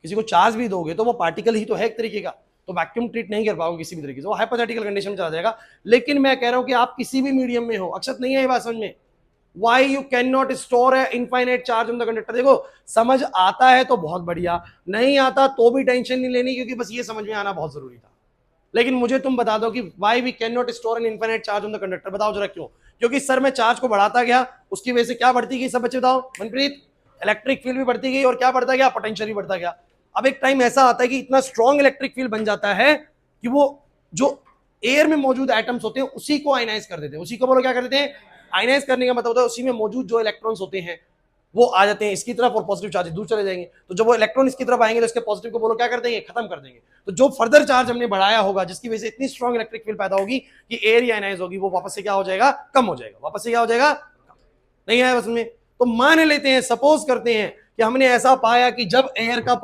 किसी को चार्ज भी दोगे तो वो पार्टिकल ही तो है एक तरीके का, तो वैक्यूम ट्रीट नहीं कर पाओगे किसी भी तरीके से, वो हाइपोथेटिकल कंडीशन में चला जाएगा। लेकिन मैं कह रहा हूं कि आप किसी भी मीडियम में हो, अक्षत नहीं है ये बात समझ में, why you cannot store a infinite charge on the conductor। देखो समझ आता है तो बहुत बढ़िया, नहीं आता तो भी टेंशन नहीं लेनी, क्योंकि बस ये समझ में आना बहुत जरूरी था। लेकिन मुझे तुम बता दो कि why we cannot store an infinite charge on the conductor, बताओ जरा क्यों? क्योंकि सर मैं चार्ज को बढ़ाता गया, उसकी वजह से क्या बढ़ती गई, सब बच्चे बताओ, मनप्रीत, इलेक्ट्रिक फील्ड भी बढ़ती गई और क्या बढ़ता गया, पोटेंशियल भी बढ़ता गया। अब एक टाइम ऐसा आता है कि इतना स्ट्रॉन्ग इलेक्ट्रिक फील्ड बन जाता है कि वो जो एयर में मौजूद एटम्स होते हैं उसी को आयनाइज कर देते हैं, उसी को बोलो क्या कर देते हैं, आयनाइज करने का मतलब होता है उसी में मौजूद जो इलेक्ट्रॉन्स होते हैं वो आ जाते हैं इसकी तरफ और पॉजिटिव चार्ज दूर चले जाएंगे। तो जब वो इलेक्ट्रॉन इसकी तरफ आएंगे तो इसके पॉजिटिव को बोलो क्या कर देंगे, खत्म कर देंगे। तो जो फर्दर चार्ज हमने बढ़ाया होगा जिसकी वजह से इतनी स्ट्रॉन्ग इलेक्ट्रिक फील्ड पैदा होगी कि एयर आयनाइज होगी, वो वापस से क्या हो जाएगा, कम हो जाएगा। वापस से क्या हो जाएगा, नहीं आया बस में। तो मान लेते हैं, सपोज करते हैं कि हमने ऐसा पाया कि जब एयर का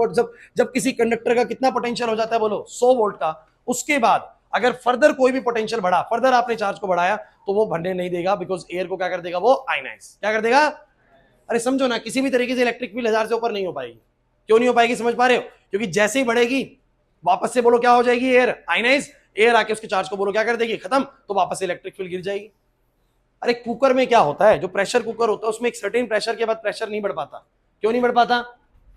जब किसी कंडक्टर का कितना पोटेंशियल हो जाता है, बोलो 100 वोल्ट का, उसके बाद अगर फर्दर कोई भी पोटेंशियल बढ़ा, फर्दर आपने चार्ज को बढ़ाया तो वो बढ़ने नहीं देगा, बिकॉज एयर को क्या कर देगा, वो आयनाइज क्या कर देगा। अरे समझो ना, किसी भी तरीके से इलेक्ट्रिक फील्ड 1000 से ऊपर नहीं हो पाएगी। क्यों नहीं हो पाएगी, समझ पा रहे हो? क्योंकि जैसे ही बढ़ेगी वापस से बोलो क्या हो जाएगी, एयर आयनाइज, एयर आके उसके चार्ज को बोलो क्या कर देगी, खत्म, तो वापस से इलेक्ट्रिक फील्ड गिर जाएगी। अरे कुकर में क्या होता है, जो प्रेशर कुकर होता है उसमें एक सर्टेन प्रेशर के बाद प्रेशर नहीं बढ़ पाता। क्यों नहीं बढ़ पाता?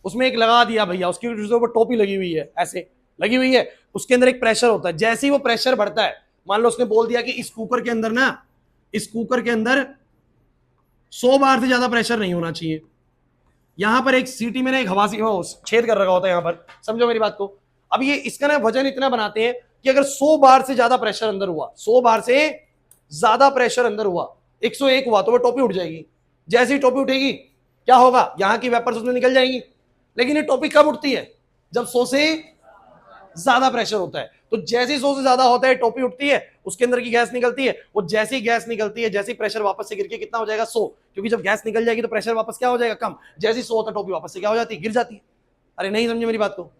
उसमें एक लगा दिया भैया, उसकी ऊपर टोपी लगी हुई है, ऐसे लगी हुई है, उसके अंदर एक प्रेशर होता है। जैसे ही वो प्रेशर बढ़ता है, मान लो उसने बोल दिया कि इस कुकर के अंदर ना, इस कुकर के अंदर 100 बार से ज्यादा प्रेशर नहीं होना चाहिए। यहां पर एक सीटी में ना एक हवा छेद कर रखा होता है यहां पर, समझो मेरी बात को। अब ये इसका ना वजन इतना बनाते हैं कि अगर 100 बार से ज्यादा प्रेशर अंदर हुआ, 100 बार से ज्यादा प्रेशर अंदर हुआ, 101 हुआ, तो वो टोपी उठ जाएगी। जैसे ही टोपी उठेगी क्या होगा, यहां की वेपर्स उसमें निकल जाएंगी। लेकिन ये टोपी कब उठती है, जब 100 से ज्यादा प्रेशर होता है। तो जैसे ही 100 से ज्यादा होता है टोपी उठती है, उसके अंदर की गैस निकलती है, वो जैसी गैस निकलती है, जैसे प्रेशर वापस से गिर के कितना हो जाएगा, 100, क्योंकि जब गैस निकल जाएगी तो प्रेशर वापस क्या हो जाएगा, कम। जैसे 100 होता है टोपी वापस से क्या हो जाती है, गिर जाती है। अरे नहीं समझे मेरी बात को?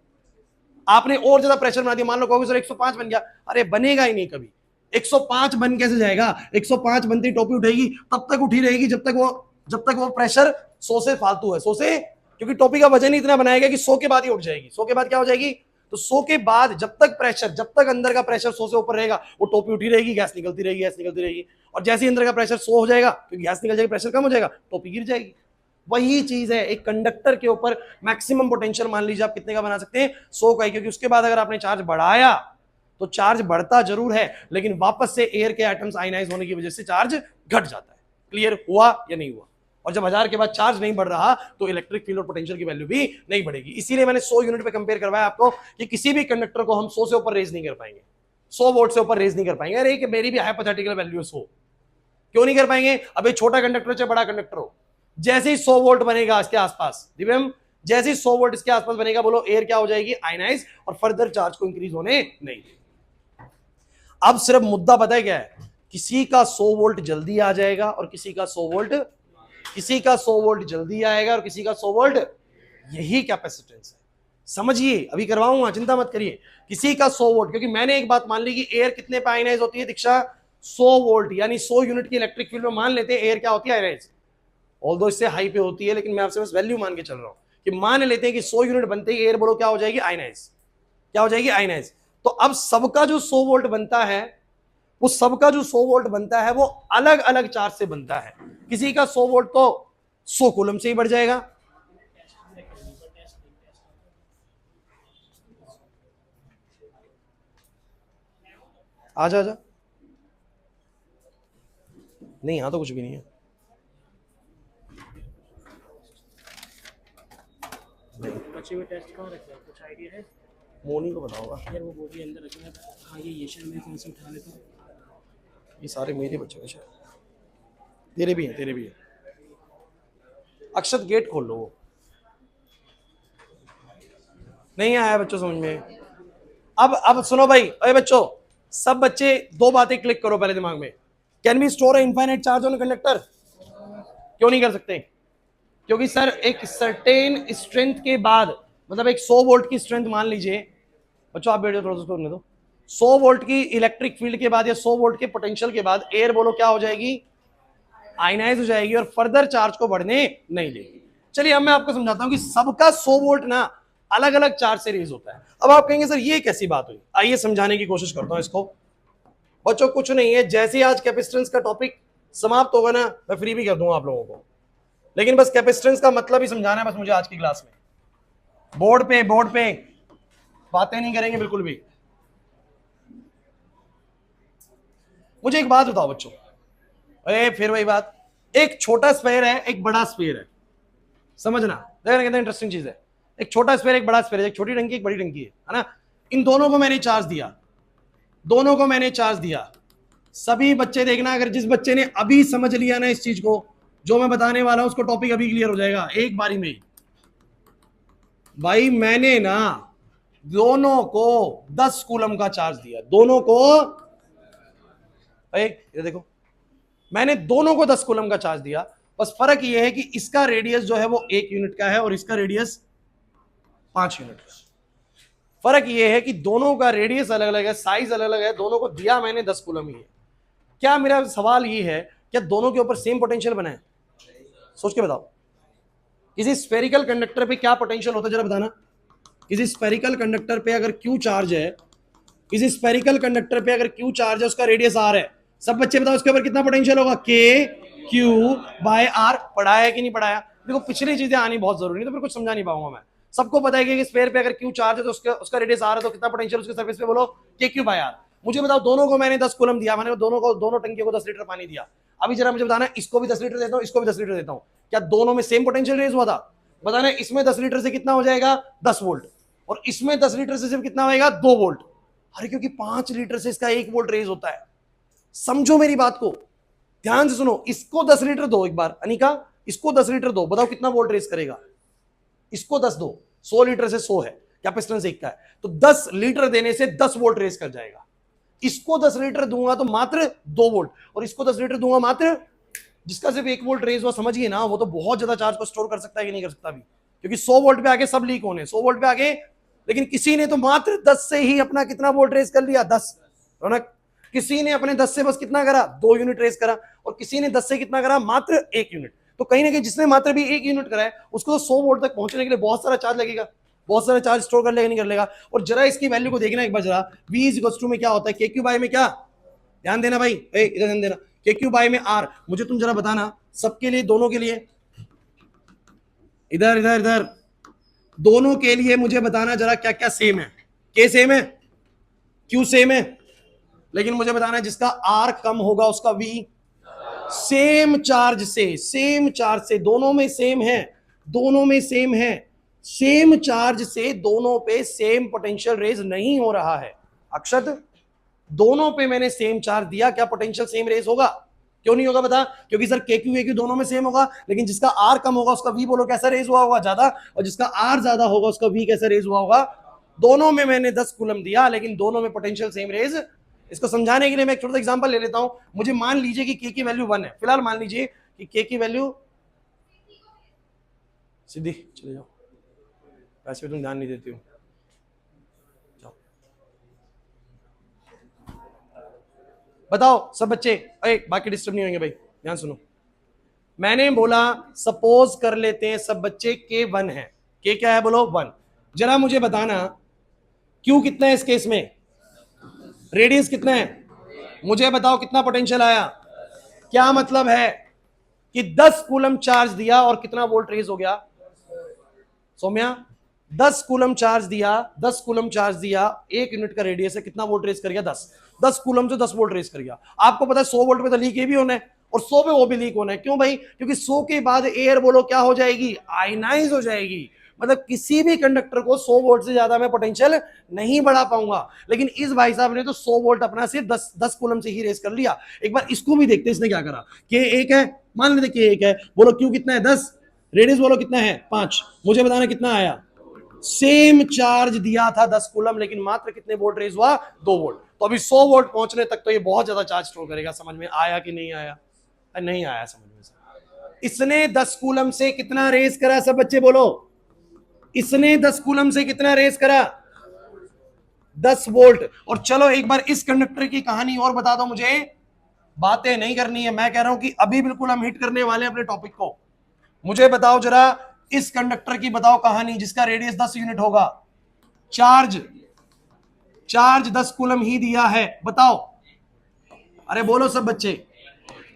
आपने और ज्यादा प्रेशर बना दिया, मान लो कहोगे सर 105 बन गया, अरे बनेगा ही नहीं कभी। 105 बन कैसे जाएगा? 105 बनती टोपी उठेगी, तब तक उठी रहेगी जब तक वो प्रेशर 100 से फालतू है, 100 से, क्योंकि टोपी का वजन ही इतना बनाएगा कि 100 के बाद ही उठ जाएगी। 100 के बाद क्या हो जाएगी, तो 100 के बाद जब तक अंदर का प्रेशर 100 से ऊपर रहेगा वो टोपी उठी रहेगी, गैस निकलती रहेगी, गैस निकलती रहेगी। और जैसे ही अंदर का प्रेशर 100 हो जाएगा, क्योंकि गैस निकल जाएगी, प्रेशर कम हो जाएगा, टोपी गिर जाएगी। वही चीज है एक कंडक्टर के ऊपर मैक्सिमम पोटेंशियल मान लीजिए आप कितने का बना सकते हैं, 100 का, क्योंकि उसके बाद अगर आपने चार्ज बढ़ाया तो चार्ज बढ़ता जरूर है, लेकिन वापस से एयर के एटम्स आयनाइज होने की वजह से चार्ज घट जाता है। क्लियर हुआ या नहीं हुआ? और जब 1000 के बाद चार्ज नहीं बढ़ रहा तो इलेक्ट्रिक फील्ड और पोटेंशियल की वैल्यू भी नहीं बढ़ेगी। इसीलिए मैंने 100 यूनिट पे कंपेयर करवाया आपको कि किसी भी कंडक्टर को हम 100 से ऊपर रेज नहीं कर पाएंगे, 100 वोल्ट से ऊपर रेज नहीं कर पाएंगे। अरे मेरी भी हाइपोथेटिकल वैल्यू है 100, क्यों नहीं कर पाएंगे? अब छोटा कंडक्टर हो चाहे बड़ा कंडक्टर हो, जैसे ही 100 वोल्ट बनेगा इसके आसपास, दिव्यम, जैसे ही 100 वोल्ट इसके आसपास बनेगा, बोलो एयर क्या हो जाएगी, आयनाइज, और फर्दर चार्ज को इंक्रीज होने नहीं। अब सिर्फ मुद्दा पता है क्या है, किसी का 100 वोल्ट जल्दी आ जाएगा और किसी का 100 वोल्ट जल्दी आएगा और किसी का 100 वोल्ट, यही कैपेसिटेंस है। समझिए, अभी करवाऊंगा, चिंता मत करिए। किसी का 100 वोल्ट, क्योंकि मैंने एक बात मान ली कि एयर कितने पे आयनाइज होती है दीक्षा, 100 वोल्ट यानी 100 यूनिट की इलेक्ट्रिक फील्ड में मान लेते हैं एयर क्या होती है, आयनाइज। ऑल्दो इससे हाई पे होती है, लेकिन मैं आपसे बस वैल्यू मान के चल रहा हूं कि मान लेते हैं कि 100 यूनिट बनते ही एयर बोलो क्या हो जाएगी, आयनाइज। क्या हो जाएगी, आयनाइज। तो अब सबका जो 100 वोल्ट बनता है, वो सबका जो 100 वोल्ट बनता है वो अलग अलग चार्ज से बनता है। किसी का 100 वोल्ट तो 100 कूलम से ही बढ़ जाएगा, आजा आजा, नहीं यहां तो कुछ भी नहीं है। बच्चे में टेस्ट कहाँ रखते हैं, कुछ आइडिया है? मोनी को बताऊंगा। यार वो बोरी अंदर रखना है। हाँ ये शर्ट में कौन सी उठा लेता हूँ। ये सारे मेरे बच्चे के शायद, तेरे भी हैं, तेरे भी हैं। अक्षत गेट खोल लो, वो नहीं आया बच्चों समझ में। अब सुनो भाई, अरे बच्चों, सब बच्चे दो बातें क्लिक करो पहले दिमाग में। Can we store infinite charge on conductor? क्यों नहीं कर सकते? क्योंकि सर एक सर्टेन स्ट्रेंथ के बाद, मतलब एक 100 वोल्ट की स्ट्रेंथ मान लीजिए, बच्चों आप बैठो थोड़ा सा करने दो, 100 वोल्ट की इलेक्ट्रिक फील्ड के बाद या 100 वोल्ट के पोटेंशियल के बाद एयर बोलो क्या हो जाएगी, आयनाइज हो जाएगी और फर्दर चार्ज को बढ़ने नहीं देगी। चलिए अब मैं आपको समझाता हूं कि सबका 100 वोल्ट ना अलग अलग चार्ज से रेज होता है। अब आप कहेंगे सर ये कैसी बात हुई, आइए समझाने की कोशिश करता हूं इसको। बच्चों कुछ नहीं है, जैसे आज कैपेसिटेंस का टॉपिक समाप्त होगा ना, मैं फ्री भी कर दूंगा आप लोगों को, लेकिन बस कैपेसिटेंस का मतलब ही समझाना है बस मुझे आज की क्लास में। बोर्ड पे बातें नहीं करेंगे बिल्कुल भी। मुझे एक बात बताओ बच्चों, अरे फिर वही बात, एक छोटा स्फेयर है एक बड़ा स्फेयर है, समझना देखना कितना इंटरेस्टिंग चीज है। एक छोटा स्फेयर एक बड़ा स्फेयर है, एक छोटी टंकी एक बड़ी टंकी है ना। इन दोनों को मैंने चार्ज दिया, दोनों को मैंने चार्ज दिया। सभी बच्चे देखना, अगर जिस बच्चे ने अभी समझ लिया ना इस चीज को, जो मैं बताने वाला हूं उसको टॉपिक अभी क्लियर हो जाएगा एक बारी में ही। भाई मैंने ना दोनों को 10 कूलम का चार्ज दिया, दोनों को, ये देखो मैंने दोनों को 10 कूलम का चार्ज दिया। बस फर्क ये है कि इसका रेडियस जो है वो 1 यूनिट का है और इसका रेडियस 5 यूनिट का। फर्क ये है कि दोनों का रेडियस अलग अलग है, साइज अलग अलग है, दोनों को दिया मैंने 10 कूलम ही है। क्या मेरा सवाल ये है, क्या दोनों के ऊपर सेम पोटेंशियल बना है? सोच के बताओ, किसी स्फेरिकल कंडक्टर पे क्या पोटेंशियल होता है जरा बताना। किसी स्फेरिकल कंडक्टर पे अगर क्यू चार्ज है, किसी स्फेरिकल कंडक्टर पे अगर क्यू चार्ज है, उसका रेडियस आर है, सब बच्चे बताओ उसके ऊपर कितना पोटेंशियल होगा, के क्यू बाय आर। पढ़ाया है कि नहीं पढ़ाया? देखो पिछली चीजें आनी बहुत जरूरी है, तो फिर कुछ समझा नहीं पाऊंगा मैं। सबको पता है कि स्फेयर पे अगर क्यू चार्ज है तो उसका रेडियस आर है, तो कितना पोटेंशियल उसके सरफेस पे बोलो, के क्यू बाय आर। मुझे बताओ, दोनों को मैंने 10 कूलम दिया, मैंने दोनों टंकियों को 10 लीटर पानी दिया। अभी जरा मुझे बताना, इसको भी 10 लीटर देता हूं, इसको भी 10 लीटर देता हूं, क्या दोनों में सेम पोटेंशियल रेज हुआ था? बताना, इसमें 10 लीटर से कितना हो जाएगा, 10 वोल्ट, और इसमें 10 लीटर से सिर्फ कितना होगा, 2 वोल्ट। अरे क्योंकि 5 लीटर से इसका 1 वोल्ट रेज होता है। समझो मेरी बात को, ध्यान से सुनो। इसको 10 लीटर दो एक बार, अनिका इसको 10 लीटर दो, बताओ कितना वोल्ट रेज करेगा? इसको 10 दो, 100 लीटर से 100 है, कैपेसिटेंस एक का है, तो 10 लीटर देने से 10 वोल्ट रेज कर जाएगा। इसको 10 लीटर दूंगा तो मात्र 2 वोल्ट, और इसको 10 लीटर दूंगा मात्र, जिसका सिर्फ 1 वोल्ट रेज हुआ, समझिए ना, वो तो बहुत ज्यादा चार्ज को स्टोर कर सकता है कि नहीं कर सकता भी, क्योंकि 100 वोल्ट पे आगे सब लीक होने, 100 वोल्ट पे आगे। लेकिन किसी ने तो मात्र 10 से ही अपना कितना वोल्ट रेज कर लिया, 10। रौनक, किसी ने अपने 10 से बस कितना करा, 2 यूनिट रेज करा, और किसी ने 10 से कितना करा, मात्र 1 यूनिट। तो कहीं ना कहीं जिसने मात्र भी 1 यूनिट करा है, उसको तो 100 वोल्ट तक पहुंचने के लिए बहुत सारा चार्ज लगेगा, बहुत सारा चार्ज स्टोर कर लेगा नहीं कर लेगा। और जरा इसकी वैल्यू को देखना एक बार जरा, V इज इक्वल टू में क्या होता है, के क्यू बाय में क्या, ध्यान देना भाई, इधर ध्यान देना, के क्यू बाय में आर। मुझे तुम जरा बताना सबके लिए, दोनों के लिए, इधर इधर इधर, दोनों के लिए मुझे बताना जरा क्या क्या सेम है। के सेम है, क्यू सेम है, लेकिन मुझे बताना जिसका आर कम होगा उसका वी सेम चार्ज से, सेम चार्ज से, दोनों में सेम है, दोनों में सेम है, सेम चार्ज से दोनों पे सेम पोटेंशियल रेज नहीं हो रहा है। अक्षत, दोनों पे मैंने सेम चार्ज दिया, क्या पोटेंशियल सेम रेज होगा? क्यों नहीं होगा बता? क्योंकि सर के क्यू दोनों में सेम होगा, लेकिन जिसका आर कम होगा उसका वी बोलो कैसा रेज हुआ होगा, ज्यादा, और जिसका आर ज्यादा होगा उसका वी कैसा रेज हुआ होगा। दोनों में मैंने 10 कूलम दिया, लेकिन दोनों में पोटेंशियल सेम रेज। इसको समझाने के लिए मैं एक छोटा सा एग्जांपल ले लेता हूं। मुझे मान लीजिए कि के की वैल्यू 1 है, फिलहाल मान लीजिए कि के की वैल्यू, सीधी चले जाओ, वैसे तुम ध्यान नहीं देती हो, बताओ सब बच्चे, अरे बाकी डिस्टर्ब नहीं होंगे भाई, ध्यान सुनो। मैंने बोला सपोज कर लेते हैं सब बच्चे K1 है। K क्या है बोलो? 1। जरा मुझे बताना Q कितना है इस केस में, रेडियस कितना है, मुझे बताओ कितना पोटेंशियल आया। क्या मतलब है कि 10 कूलम चार्ज दिया और कितना वोल्ट रेज हो गया सौम्या? 10 कूलम चार्ज दिया, 10 कूलम चार्ज दिया, 1 यूनिट का रेडियस है, कितना वोल्ट रेज कर गया? 10 कूलम से 10 वोल्ट रेज कर गया। आपको पता है 100 वोल्ट पे तो लीक ये भी होना है और 100 पे वो भी लीक होना है। क्यों भाई? क्योंकि 100 के बाद एयर बोलो क्या हो जाएगी? आयनाइज हो जाएगी। मतलब किसी भी कंडक्टर को 100 वोल्ट से ज्यादा मैं पोटेंशियल नहीं बढ़ा पाऊंगा। लेकिन इस भाई साहब ने तो 100 वोल्ट अपना सिर्फ 10 कूलम से ही रेज कर लिया। एक बार इसको भी देखते हैं इसने क्या करा। K1 है, मान लेते K1 है, बोलो Q कितना है? 10, रेडियस बोलो कितना है? 5। मुझे बताना कितना आया। सेम चार्ज दिया था 10 कूलम, लेकिन मात्र कितने वोल्ट रेज हुआ? 2 वोल्ट। तो अभी 100 वोल्ट पहुंचने तक तो ये बहुत ज्यादा चार्ज स्टोर करेगा। समझ में आया कि नहीं आया? नहीं आया समझ में। इसने 10 कूलम से कितना रेज करा सब बच्चे बोलो? इसने 10 कूलम से कितना रेज करा? 10 वोल्ट। और चलो एक बार इस कंडक्टर की कहानी और बता दो मुझे, बातें नहीं करनी है। मैं कह रहा हूं कि अभी बिल्कुल हम हिट करने वाले हैं अपने टॉपिक को। मुझे बताओ जरा इस कंडक्टर की बताओ कहानी जिसका रेडियस 10 यूनिट होगा। चार्ज 10 कूलम ही दिया है, बताओ। अरे बोलो सब बच्चे,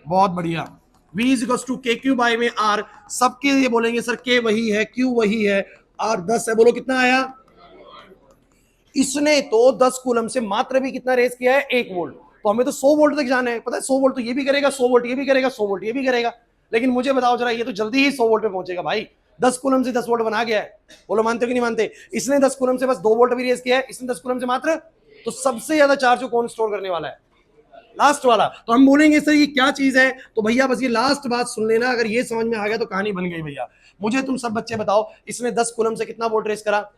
बहुत बढ़िया। V is equal to KQ by में R। सबके लिए बोलेंगे सर K वही है, Q वही है, R 10 है। बोलो कितना आया? इसने तो 10 कूलम से मात्र भी कितना रेस किया है? 1 वोल्ट। तो हमें तो 100 वोल्ट तक जाना है। पता है 100 वोल्ट तो ये भी करेगा, 100 वोल्ट ये भी करेगा, 100 वोल्ट ये भी करेगा। लेकिन मुझे बताओ जरा, ये तो जल्दी ही 100 वोल्ट पे पहुंचेगा भाई। 10 कूलम से 10 वोल्ट बना गया है। बोलो मानते हो कि नहीं मानते? इसने 10 कूलम से बस 2 वोल्ट भी रेस किया है, इसने 10 कूलम से मात्र। तो सबसे ज्यादा चार्ज को कौन स्टोर करने वाला है? लास्ट वाला। तो हम बोलेंगे सर ये क्या चीज है? तो भैया बस ये लास्ट बात सुन लेना, अगर ये समझ में आ गया तो कहानी बन गई भैया। मुझे तुम सब बच्चे बताओ, इसने 10 कूलम से कितना वोल्ट रेस करा?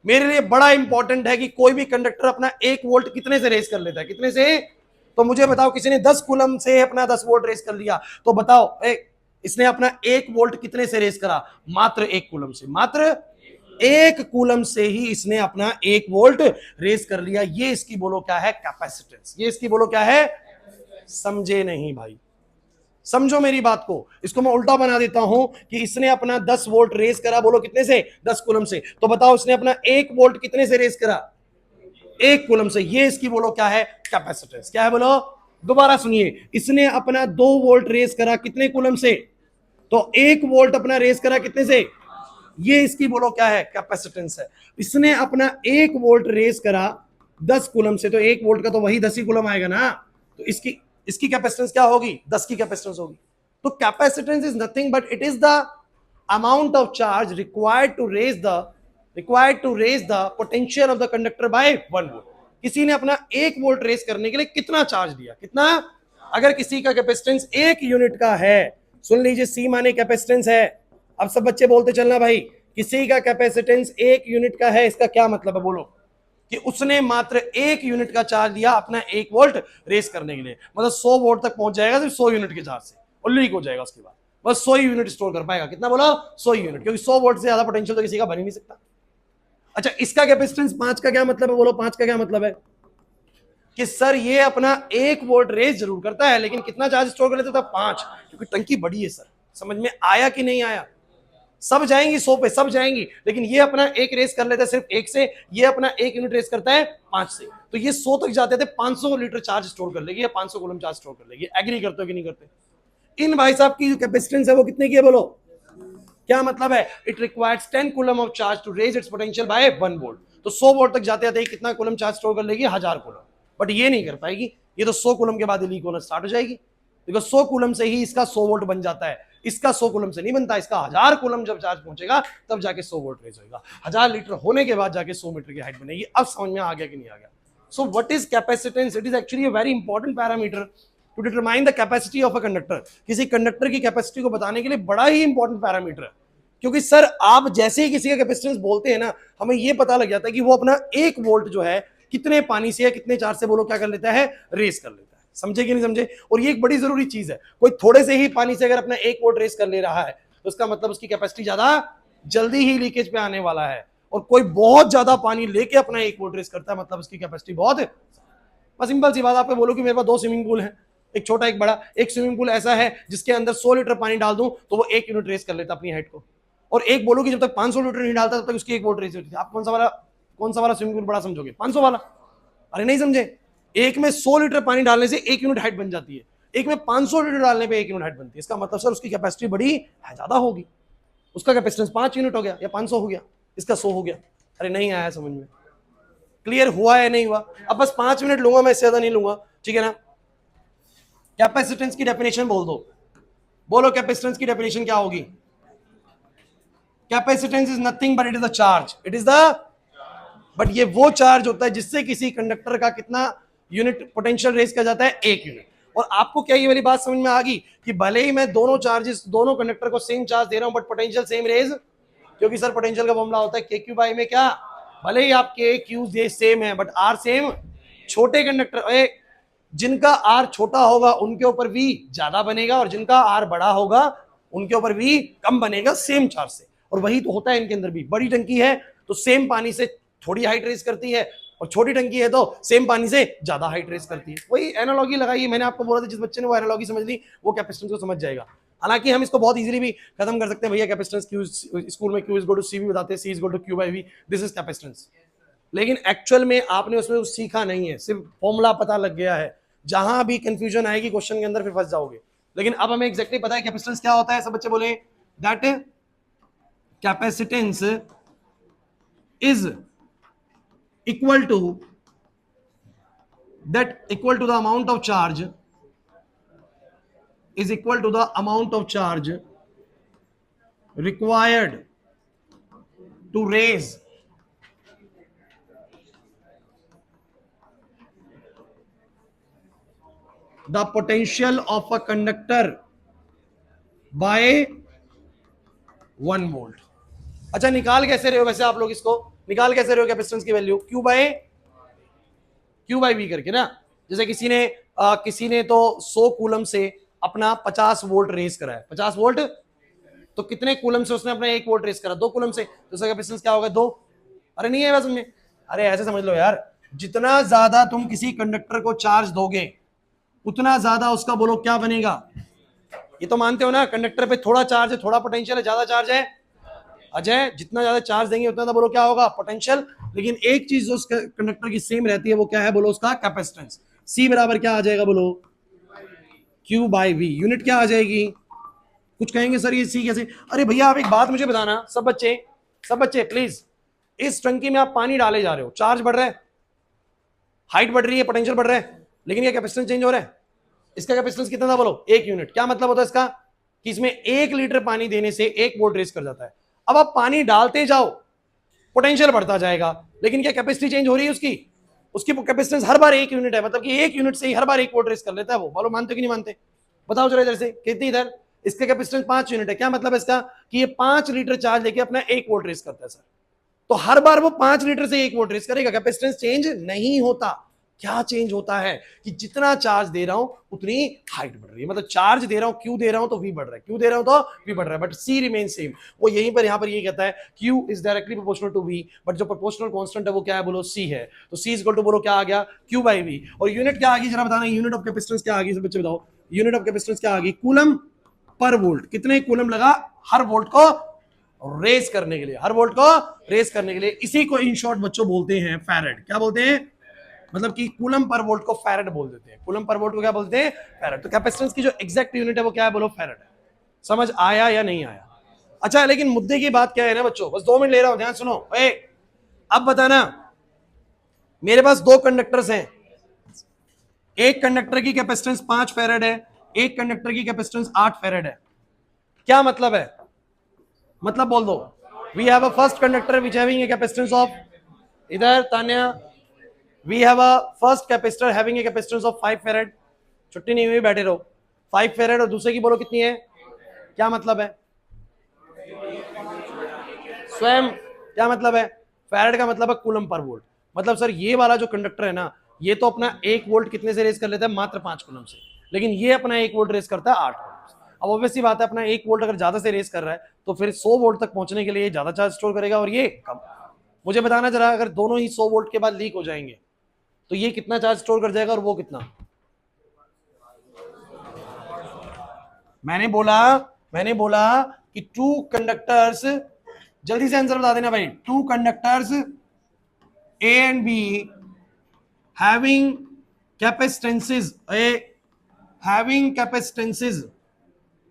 मेरे लिए बड़ा इंपॉर्टेंट है कि कोई भी कंडक्टर अपना 1 वोल्ट कितने से रेस कर लेता है? कितने से? तो मुझे बताओ, किसी ने 10 कूलम से अपना 10 वोल्ट रेस कर लिया, तो बताओ इसने अपना 1 वोल्ट कितने से रेस करा? मात्र 1 कूलम से। मात्र 1 कूलम से ही इसने अपना 1 वोल्ट रेस कर लिया। ये इसकी बोलो क्या है? कैपेसिटेंस। ये इसकी बोलो क्या है? समझे नहीं भाई? समझो मेरी बात को। इसको मैं उल्टा बना देता हूं कि इसने अपना 10 वोल्ट रेस करा, बोलो कितने से? 10 कूलम से। तो बताओ इसने अपना 1 वोल्ट कितने से रेस करा? 1 कूलम से। ये इसकी बोलो क्या है? कैपेसिटेंस। क्या है बोलो? दोबारा सुनिए, इसने अपना 2 वोल्ट रेस करा कितने कूलम से? तो 1 वोल्ट अपना रेस करा कितने से? ये इसकी बोलो क्या है? कैपेसिटेंस है। इसने अपना 1 वोल्ट रेस करा 10 कूलम से, तो 1 वोल्ट का तो वही 10 ही कूलम आएगा ना। तो इसकी कैपेसिटेंस क्या होगी? 10 की कैपेसिटेंस होगी। तो capacitance is nothing but it is the amount of charge required to raise the potential of the conductor by 1 volt. किसी ने अपना 1 वोल्ट रेस करने के लिए कितना चार्ज दिया? कितना? अगर किसी का कैपेसिटेंस 1 यूनिट का है, सुन लीजिए, C माने कैपेसिटेंस है। अब सब बच्चे बोलते चलना भाई, किसी का कैपेसिटेंस 1 यूनिट का है, इसका क्या मतलब है? बोलो कि उसने मात्र 1 यूनिट का चार्ज दिया अपना 1 वोल्ट रेस करने के लिए। मतलब 100 वोल्ट तक पहुंच जाएगा सिर्फ 100 यूनिट के चार्ज से, और लीक हो जाएगा उसके बाद। बस 100 यूनिट स्टोर कर पाएगा। कितना बोला? 100 यूनिट, क्योंकि 100 वोल्ट से ज्यादा पोटेंशियल तो किसी का बन ही नहीं सकता। अच्छा, इसका कैपेसिटेंस 5 का क्या मतलब है? बोलो 5 का क्या मतलब है? कि सर ये अपना 1 वोल्ट रेस जरूर करता है, लेकिन कितना चार्ज स्टोर कर लेता था? 5, क्योंकि टंकी बड़ी है। सर समझ में आया कि नहीं आया? सब जाएंगी 100 पे, सब जाएंगी, लेकिन ये अपना 1 रेस कर लेता है सिर्फ 1 से, ये अपना 1 यूनिट रेस करता है 5 से। तो ये 100 तक जाते थे, 500 लीटर चार्ज स्टोर कर लेगी, या 500 कूलम चार्ज स्टोर कर लेगी। एग्री करते हो कि नहीं करते? इन भाई साहब की जो कैपेसिटेंस है वो कितने की है? बोलो क्या मतलब है? It requires 10 coulomb of charge to raise its potential by 1 volt. तो 100 वोल्ट तक जाते जाते कितना कूलम चार्ज स्टोर कर लेगी? 1000 कूलम। बट ये नहीं कर पाएगी, ये तो 100 कूलम के बाद लीक होना स्टार्ट हो जाएगी। बिकॉज 100 कूलम से ही इसका 100 वोल्ट बन जाता है, इसका 100 कूलम से नहीं बनता। इसका 1000 कूलम जब चार्ज पहुंचेगा तब जाके 100 वोल्ट रेज होगा। 1000 लीटर होने के बाद जाके 100 मीटर की हाइट बनेगी। अब समझ में आ गया कि नहीं आ गया? So what is capacitance? It is actually a very important parameter to determine the capacity of a conductor. किसी कंडक्टर की कैपेसिटी को बताने के लिए बड़ा ही इंपॉर्टेंट पैरामीटर है। क्योंकि सर आप जैसे ही किसी का कैपेसिटेंस बोलते हैं ना, हमें यह पता लग जाता है कि वो अपना 1 वोल्ट जो है कितने पानी से या कितने चार्ज से बोलो क्या कर लेता है? रेस कर लेता है। समझे कि नहीं समझे? और ये एक बड़ी जरूरी चीज है। कोई थोड़े से ही पानी से अगर अपना 1 वोल्ट रेस कर ले रहा है तो उसका मतलब उसकी कैपेसिटी ज्यादा जल्दी ही लीकेज पे आने वाला है। और कोई बहुत ज्यादा पानी लेके अपना 1 वोल्ट रेस करता है, मतलब उसकी कैपेसिटी बहुत बस सिंपल सी बात, आपको बोलो कि मेरे पास 2 स्विमिंग पूल है, एक छोटा एक बड़ा। एक स्विमिंग पूल ऐसा है जिसके अंदर 100 लीटर पानी डाल दूं तो वो 1 यूनिट रेस कर लेता अपनी हाइट को, और एक बोलो कि जब तक 500 लीटर नहीं डालता तब तक उसकी 1 वोल्ट रेस होती है। आप कौन सा वाला स्विमिंग पूल बड़ा समझोगे? 500 वाला? अरे नहीं समझे, एक में 100 लीटर पानी डालने से 1 यूनिट हाइट बन जाती है, एक में 500 लीटर डालने पे 1 यूनिट हाइट बनती है। इसका मतलब सर उसकी कैपेसिटी बड़ी है, ज्यादा होगी, उसका कैपेसिटेंस 5 यूनिट हो गया या 500 हो गया, इसका 100 हो गया। अरे नहीं आया समझ में? क्लियर हुआ या नहीं हुआ? अब बस 5 मिनट लूंगा मैं, इससे ज्यादा नहीं लूंगा, ठीक है ना। कैपेसिटेंस की डेफिनेशन बोल दो, बोलो कैपेसिटेंस की डेफिनेशन क्या होगी? Capacitance is nothing but it is the charge, it is the, but ये वो चार्ज होता है जिससे किसी कंडक्टर का कितना यूनिट पोटेंशियल रेज किया जाता है? 1 यूनिट। और आपको क्या ये वाली बात समझ में आ गई कि भले ही मैं दोनों चार्जेस, दोनों कंडक्टर को सेम चार्ज दे रहा हूं बट पोटेंशियल सेम रेज, क्योंकि सर पोटेंशियल का फॉर्मूला होता है के क्यू बाई में क्या, भले ही आपके क्यू सेम है बट आर सेम। छोटे कंडक्टर जिनका आर छोटा होगा उनके ऊपर वी ज्यादा बनेगा, और जिनका आर बड़ा होगा उनके ऊपर वी कम बनेगा, सेम चार्ज से। और वही तो होता है इनके अंदर भी। बड़ी टंकी है तो सेम पानी से थोड़ी हाइट रेस करती है, और छोटी टंकी है तो सेम पानी से ज्यादा हाइट रेस करती है। वही एनालॉजी लगाई, मैंने आपको बोला था जिस बच्चे ने वो एनालॉजी समझ ली वो कैपेसिटेंस को समझ जाएगा। हालांकि हम इसको बहुत इजीली भी खत्म कर सकते हैं, भैया कैपेसिटेंस क्यू, स्कूल में Q is equal to C भी बताते हैं, C is equal to Q by V, this is capacitance. लेकिन एक्चुअल में आपने उसमें सीखा नहीं है, सिर्फ फॉर्मूला पता लग गया है। जहां भी कंफ्यूजन आएगी क्वेश्चन के अंदर फिर फंस जाओगे। लेकिन अब हमें एग्जैक्टली पता है कैपेसिटेंस क्या होता है। सब बच्चे बोले that capacitance is equal to the amount of charge, is equal to the amount of charge required to raise the potential of a conductor by 1 volt। अच्छा निकाल कैसे रहे हो वैसे आप लोग, इसको निकाल कैसे रहे हो कैपेसिटेंस की वैल्यू? क्यू बाई वी करके ना। जैसे किसी ने तो 100 कूलम से अपना 50 वोल्ट रेस करा है, 50 वोल्ट, तो कितने कूलम से उसने अपना 1 वोल्ट रेस करा? 2 कूलम से, तो उसका कैपेसिटेंस क्या होगा? 2। अरे नहीं है वैसे में, अरे ऐसे समझ लो यार, जितना ज्यादा तुम किसी कंडक्टर को चार्ज दोगे उतना ज्यादा उसका बोलो क्या बनेगा। ये तो मानते हो ना कंडक्टर पे थोड़ा चार्ज है, थोड़ा पोटेंशियल है, ज्यादा चार्ज है अजय, जितना ज्यादा चार्ज देंगे उतना बोलो क्या होगा? पोटेंशियल। लेकिन एक चीज जो उस कंडक्टर की सेम रहती है वो क्या है बोलो? उसका कैपेसिटेंस। सी बराबर क्या आ जाएगा बोलो? Q by we. यूनिट क्या आ जाएगी? कुछ कहेंगे सर ये सी कैसे? अरे भैया आप एक बात मुझे बताना, सब बच्चे प्लीज, इस टंकी में आप पानी डाले जा रहे हो, चार्ज बढ़ रहा है, हाइट बढ़ रही है, पोटेंशियल बढ़ रहा है, लेकिन ये कैपेसिटेंस चेंज हो रहा है। इसका कैपेसिटेंस कितना था बोलो? 1 यूनिट। क्या मतलब होता है इसका? कि इसमें 1 लीटर पानी देने से 1 वोल्ट रेस कर जाता है। अब आप पानी डालते जाओ, पोटेंशियल बढ़ता जाएगा, लेकिन क्या कैपेसिटी चेंज हो रही है उसकी कैपेसिटेंस हर बार 1 यूनिट है, मतलब कि 1 यूनिट से ही हर बार 1 वोल्ट रेस कर लेता है वो। बोलो मानते हो कि नहीं मानते? बताओ जरा इधर से कितनी, इधर इसका कैपेसिटेंस 5 यूनिट है। क्या मतलब है इसका? कि ये 5 लीटर चार्ज लेके अपना 1 वोल्ट रेस करता है सर, तो हर बार वो 5 लीटर से 1 वोल्ट रेस करेगा, कैपेसिटेंस चेंज नहीं होता। क्या चेंज होता है कि जितना चार्ज दे रहा हूं उतनी हाइट बढ़ रही है, मतलब चार्ज दे रहा हूं, क्यू दे रहा हूं तो वी बढ़ रहा है, क्यू दे रहा हूं तो वी बढ़ रहा है, बट सी रिमेन सेम। वो यहीं पर यहां पर ये कहता है q is directly proportional to V, but जो प्रोपोर्शनल कांस्टेंट है वो क्या है बोलो? सी है। तो सी इज इक्वल टू बोलो क्या आ गया? Q by V. और यूनिट क्या आ गई जरा बताना, यूनिट ऑफ कैपेसिटेंस क्या आ गई? सब बच्चे बताओ यूनिट ऑफ कैपेसिटेंस क्या आ गई? Coulomb per volt. कितने कूलम लगा हर वोल्ट को रेस करने के लिए, हर वोल्ट को रेस करने के लिए। इसी को इन शॉर्ट बच्चों बोलते हैं फैरेड। क्या बोलते हैं? मतलब कि कूलम पर वोल्ट को फैरेड बोल देते हैं। कूलम पर वोल्ट को क्या बोलते हैं? फैरेड। तो कैपेसिटेंस की जो एग्जैक्ट यूनिट है वो क्या है बोलो? फैरेड है। समझ आया या नहीं आया? अच्छा लेकिन मुद्दे की बात क्या है ना बच्चों, बस 2 मिनट ले रहा हूं, ध्यान सुनो। अब बताना, मेरे पास 2 कंडक्टर्स हैं, एक कंडक्टर की कैपेसिटेंस 5 फैरेड है, एक कंडक्टर की कैपेसिटेंस 8 फैरेड है। क्या मतलब है? मतलब बोल दो। We have a first conductor which having a capacitance of, इधर Tanya, we have a first capacitor having a capacitance of 5 farad। छुट्टी नहीं हुई, बैठे रहो। 5 farad, और दूसरे की बोलो कितनी है? क्या मतलब है? स्वयं क्या मतलब है? फैरेड का मतलब है कूलम पर वोल्ट। मतलब सर ये वाला जो कंडक्टर है ना, ये तो अपना 1 वोल्ट कितने से रेस कर लेता है? मात्र 5 कूलम से। लेकिन ये अपना 1 वोल्ट रेस करता है 8 कूलम से। अब ऑब्वियसली बात है, अपना 1 वोल्ट अगर ज्यादा से रेस कर रहा है तो फिर 100 वोल्ट तक पहुंचने के लिए ज्यादा चार्ज स्टोर करेगा और ये कम। मुझे बताना जरा, अगर दोनों ही 100 वोल्ट के बाद लीक हो जाएंगे तो ये कितना चार्ज स्टोर कर जाएगा और वो कितना? मैंने बोला कि टू कंडक्टर्स, जल्दी से आंसर बता देना भाई, two conductors A and B having capacitances, having capacitances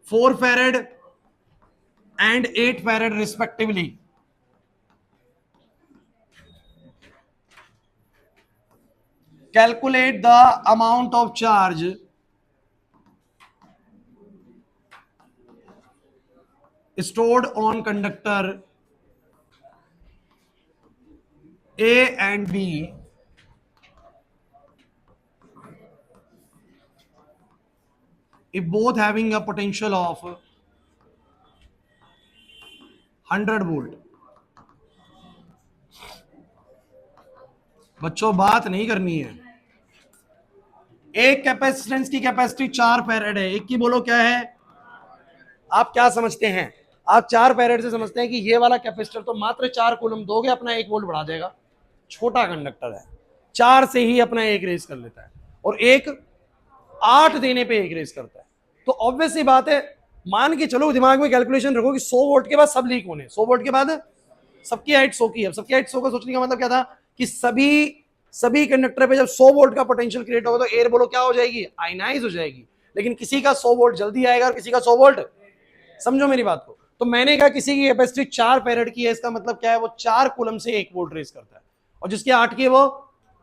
4 farad and 8 farad respectively. Calculate the amount of charge stored on conductor A and B if both having a potential of 100 volt. बच्चों बात नहीं करनी है। एक कैपेसिटेंस की कैपेसिटी 4 फैरेड है, एक की बोलो क्या है? आप क्या समझते हैं? आप 4 फैरेड से समझते हैं कि ये वाला कैपेसिटर तो मात्र 4 कूलम दोगे अपना 1 वोल्ट बढ़ा देगा। छोटा कंडक्टर है, 4 से ही अपना 1 रेस कर लेता है, और एक 8 देने पे 1 रेस करता है। तो ऑब्वियस सी बात है, मान के चलो, दिमाग में कैलकुलेशन रखो कि 100 वोल्ट के बाद सब लीक होने, 100 वोल्ट के बाद सबकी हाइट 100 की है। सबकी हाइट 100 का सोचने का मतलब क्या था कि सभी कंडक्टर पे जब 100 वोल्ट का पोटेंशियल क्रिएट होगा तो एयर बोलो क्या हो जाएगी? आयनाइज हो जाएगी। लेकिन किसी का 100 वोल्ट जल्दी आएगा और किसी का 100 वोल्ट, समझो मेरी बात को। तो मैंने कहा किसी की कैपेसिटी 4 फैरेड की है, इसका मतलब क्या है? वो 4 कूलम से 1 वोल्ट रेस करता है, और जिसकी 8 की है वो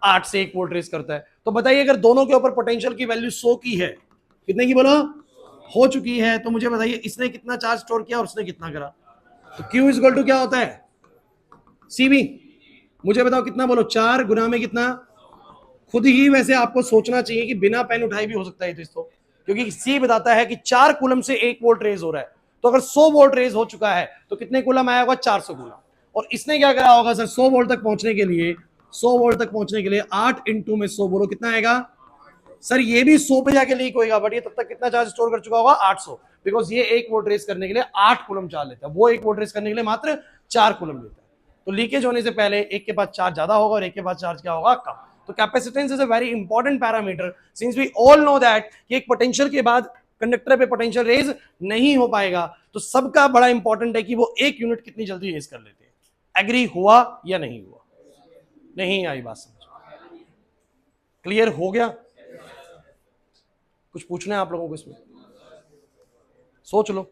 8 से 1 वोल्ट रेस करता है। तो बताइए अगर दोनों के ऊपर पोटेंशियल की वैल्यू 100 की है, कितने की बोलो? हो चुकी है, तो मुझे बताइए इसने कितना चार्ज स्टोर किया और उसने कितना करा? तो Q इक्वल टू क्या होता है? CB। मुझे बताओ कितना बोलो? 4 गुना में कितना? खुद ही वैसे आपको सोचना चाहिए कि बिना पेन उठाए भी हो सकता है तो, क्योंकि C बताता है कि 4 कूलम से 1 वोल्ट रेज हो रहा है। तो अगर 100 वोल्ट रेज हो चुका है तो कितने कूलम आया होगा? 400 कूलम। और इसने क्या करा होगा सर? 100 वोल्ट तक पहुंचने के लिए 100 वोल्ट तक पहुंचने के लिए 8 इंटू में 100 बोलो कितना आएगा? सर ये भी 100 पे जाके लीक होगा, बट ये तब तक कितना चार्ज स्टोर कर चुका होगा? 800। बिकॉज ये 1 वोल्ट रेस करने के लिए 8 कूलम चार्ज लेता है, वो 1 वोल्ट रेस करने के लिए मात्र 4 कूलम लेता है। तो लीकेज होने से पहले एक के पास चार्ज ज्यादा होगा और एक के पास चार्ज क्या होगा? कम। तो capacitance is a very important parameter, since we all know that कि एक पोटेंशियल के बाद कंडक्टर पे पोटेंशियल रेज नहीं हो पाएगा। तो सबका बड़ा इंपॉर्टेंट है कि वो 1 यूनिट कितनी जल्दी रेज कर लेते हैं। एग्री हुआ या नहीं हुआ? नहीं आई बात समझ? क्लियर हो गया? कुछ पूछना है आप लोगों को इसमें? सोच लो।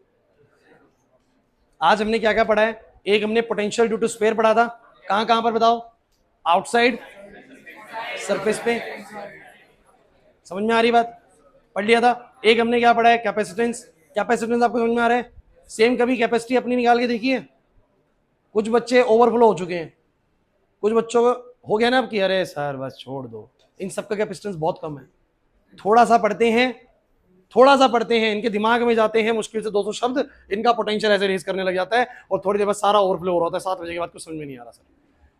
आज हमने क्या क्या पढ़ा है? एक हमने पोटेंशियल ड्यू टू स्फीयर पढ़ा था, कहां कहां पर बताओ? आउटसाइड सरफेस पे, समझ में आ रही बात? पढ़ लिया था। एक हमने क्या पढ़ा है? कैपेसिटेंस। कैपेसिटेंस आपको समझ में आ रहा है? सेम कभी कैपेसिटी अपनी निकाल के देखिए। कुछ बच्चे ओवरफ्लो हो चुके हैं, कुछ बच्चों को हो गया ना अब कि अरे सर बस छोड़ दो, इन सबका कैपेसिटेंस बहुत कम है। थोड़ा सा पढ़ते हैं, इनके दिमाग में जाते हैं मुश्किल से 200 शब्द, इनका पोटेंशियल ऐसे रेज करने लग जाता है और थोड़ी देर बाद सारा ओवरफ्लो हो रहा होता है। 7 बजे के बाद कुछ समझ में नहीं आ रहा सर।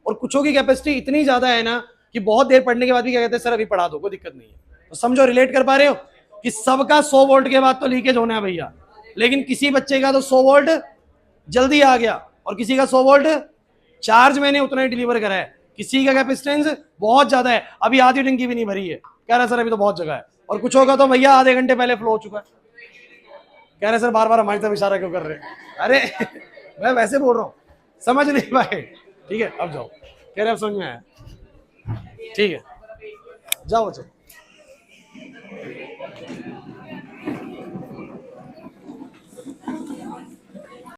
और कुछों की कैपेसिटी इतनी ज्यादा है ना कि बहुत देर पढ़ने के बाद भी क्या कहते हैं? सर अभी पढ़ा दो, कोई दिक्कत नहीं है। तो समझो, रिलेट कर पा रहे हो कि सबका 100 वोल्ट के बाद तो लीकेज होना है भैया, लेकिन किसी बच्चे का तो 100 वोल्ट जल्दी आ गया और किसी का 100 वोल्ट चार्ज मैंने उतना ही डिलीवर करा है। किसी का कैपेसिटेंस बहुत ज्यादा है, अभी आधी टंकी भी नहीं भरी है, कह रहा सर अभी तो बहुत जगह है। और कुछ होगा तो भैया आधे घंटे पहले फ्लो हो चुका है, कह रहे सर बार बार हमारी तरफ इशारा क्यों कर रहे हैं? अरे मैं वैसे बोल रहा हूँ, समझ नहीं पाए? ठीक है अब जाओ, कह रहे अब समझ में आया? ठीक है जाओ बच्चों।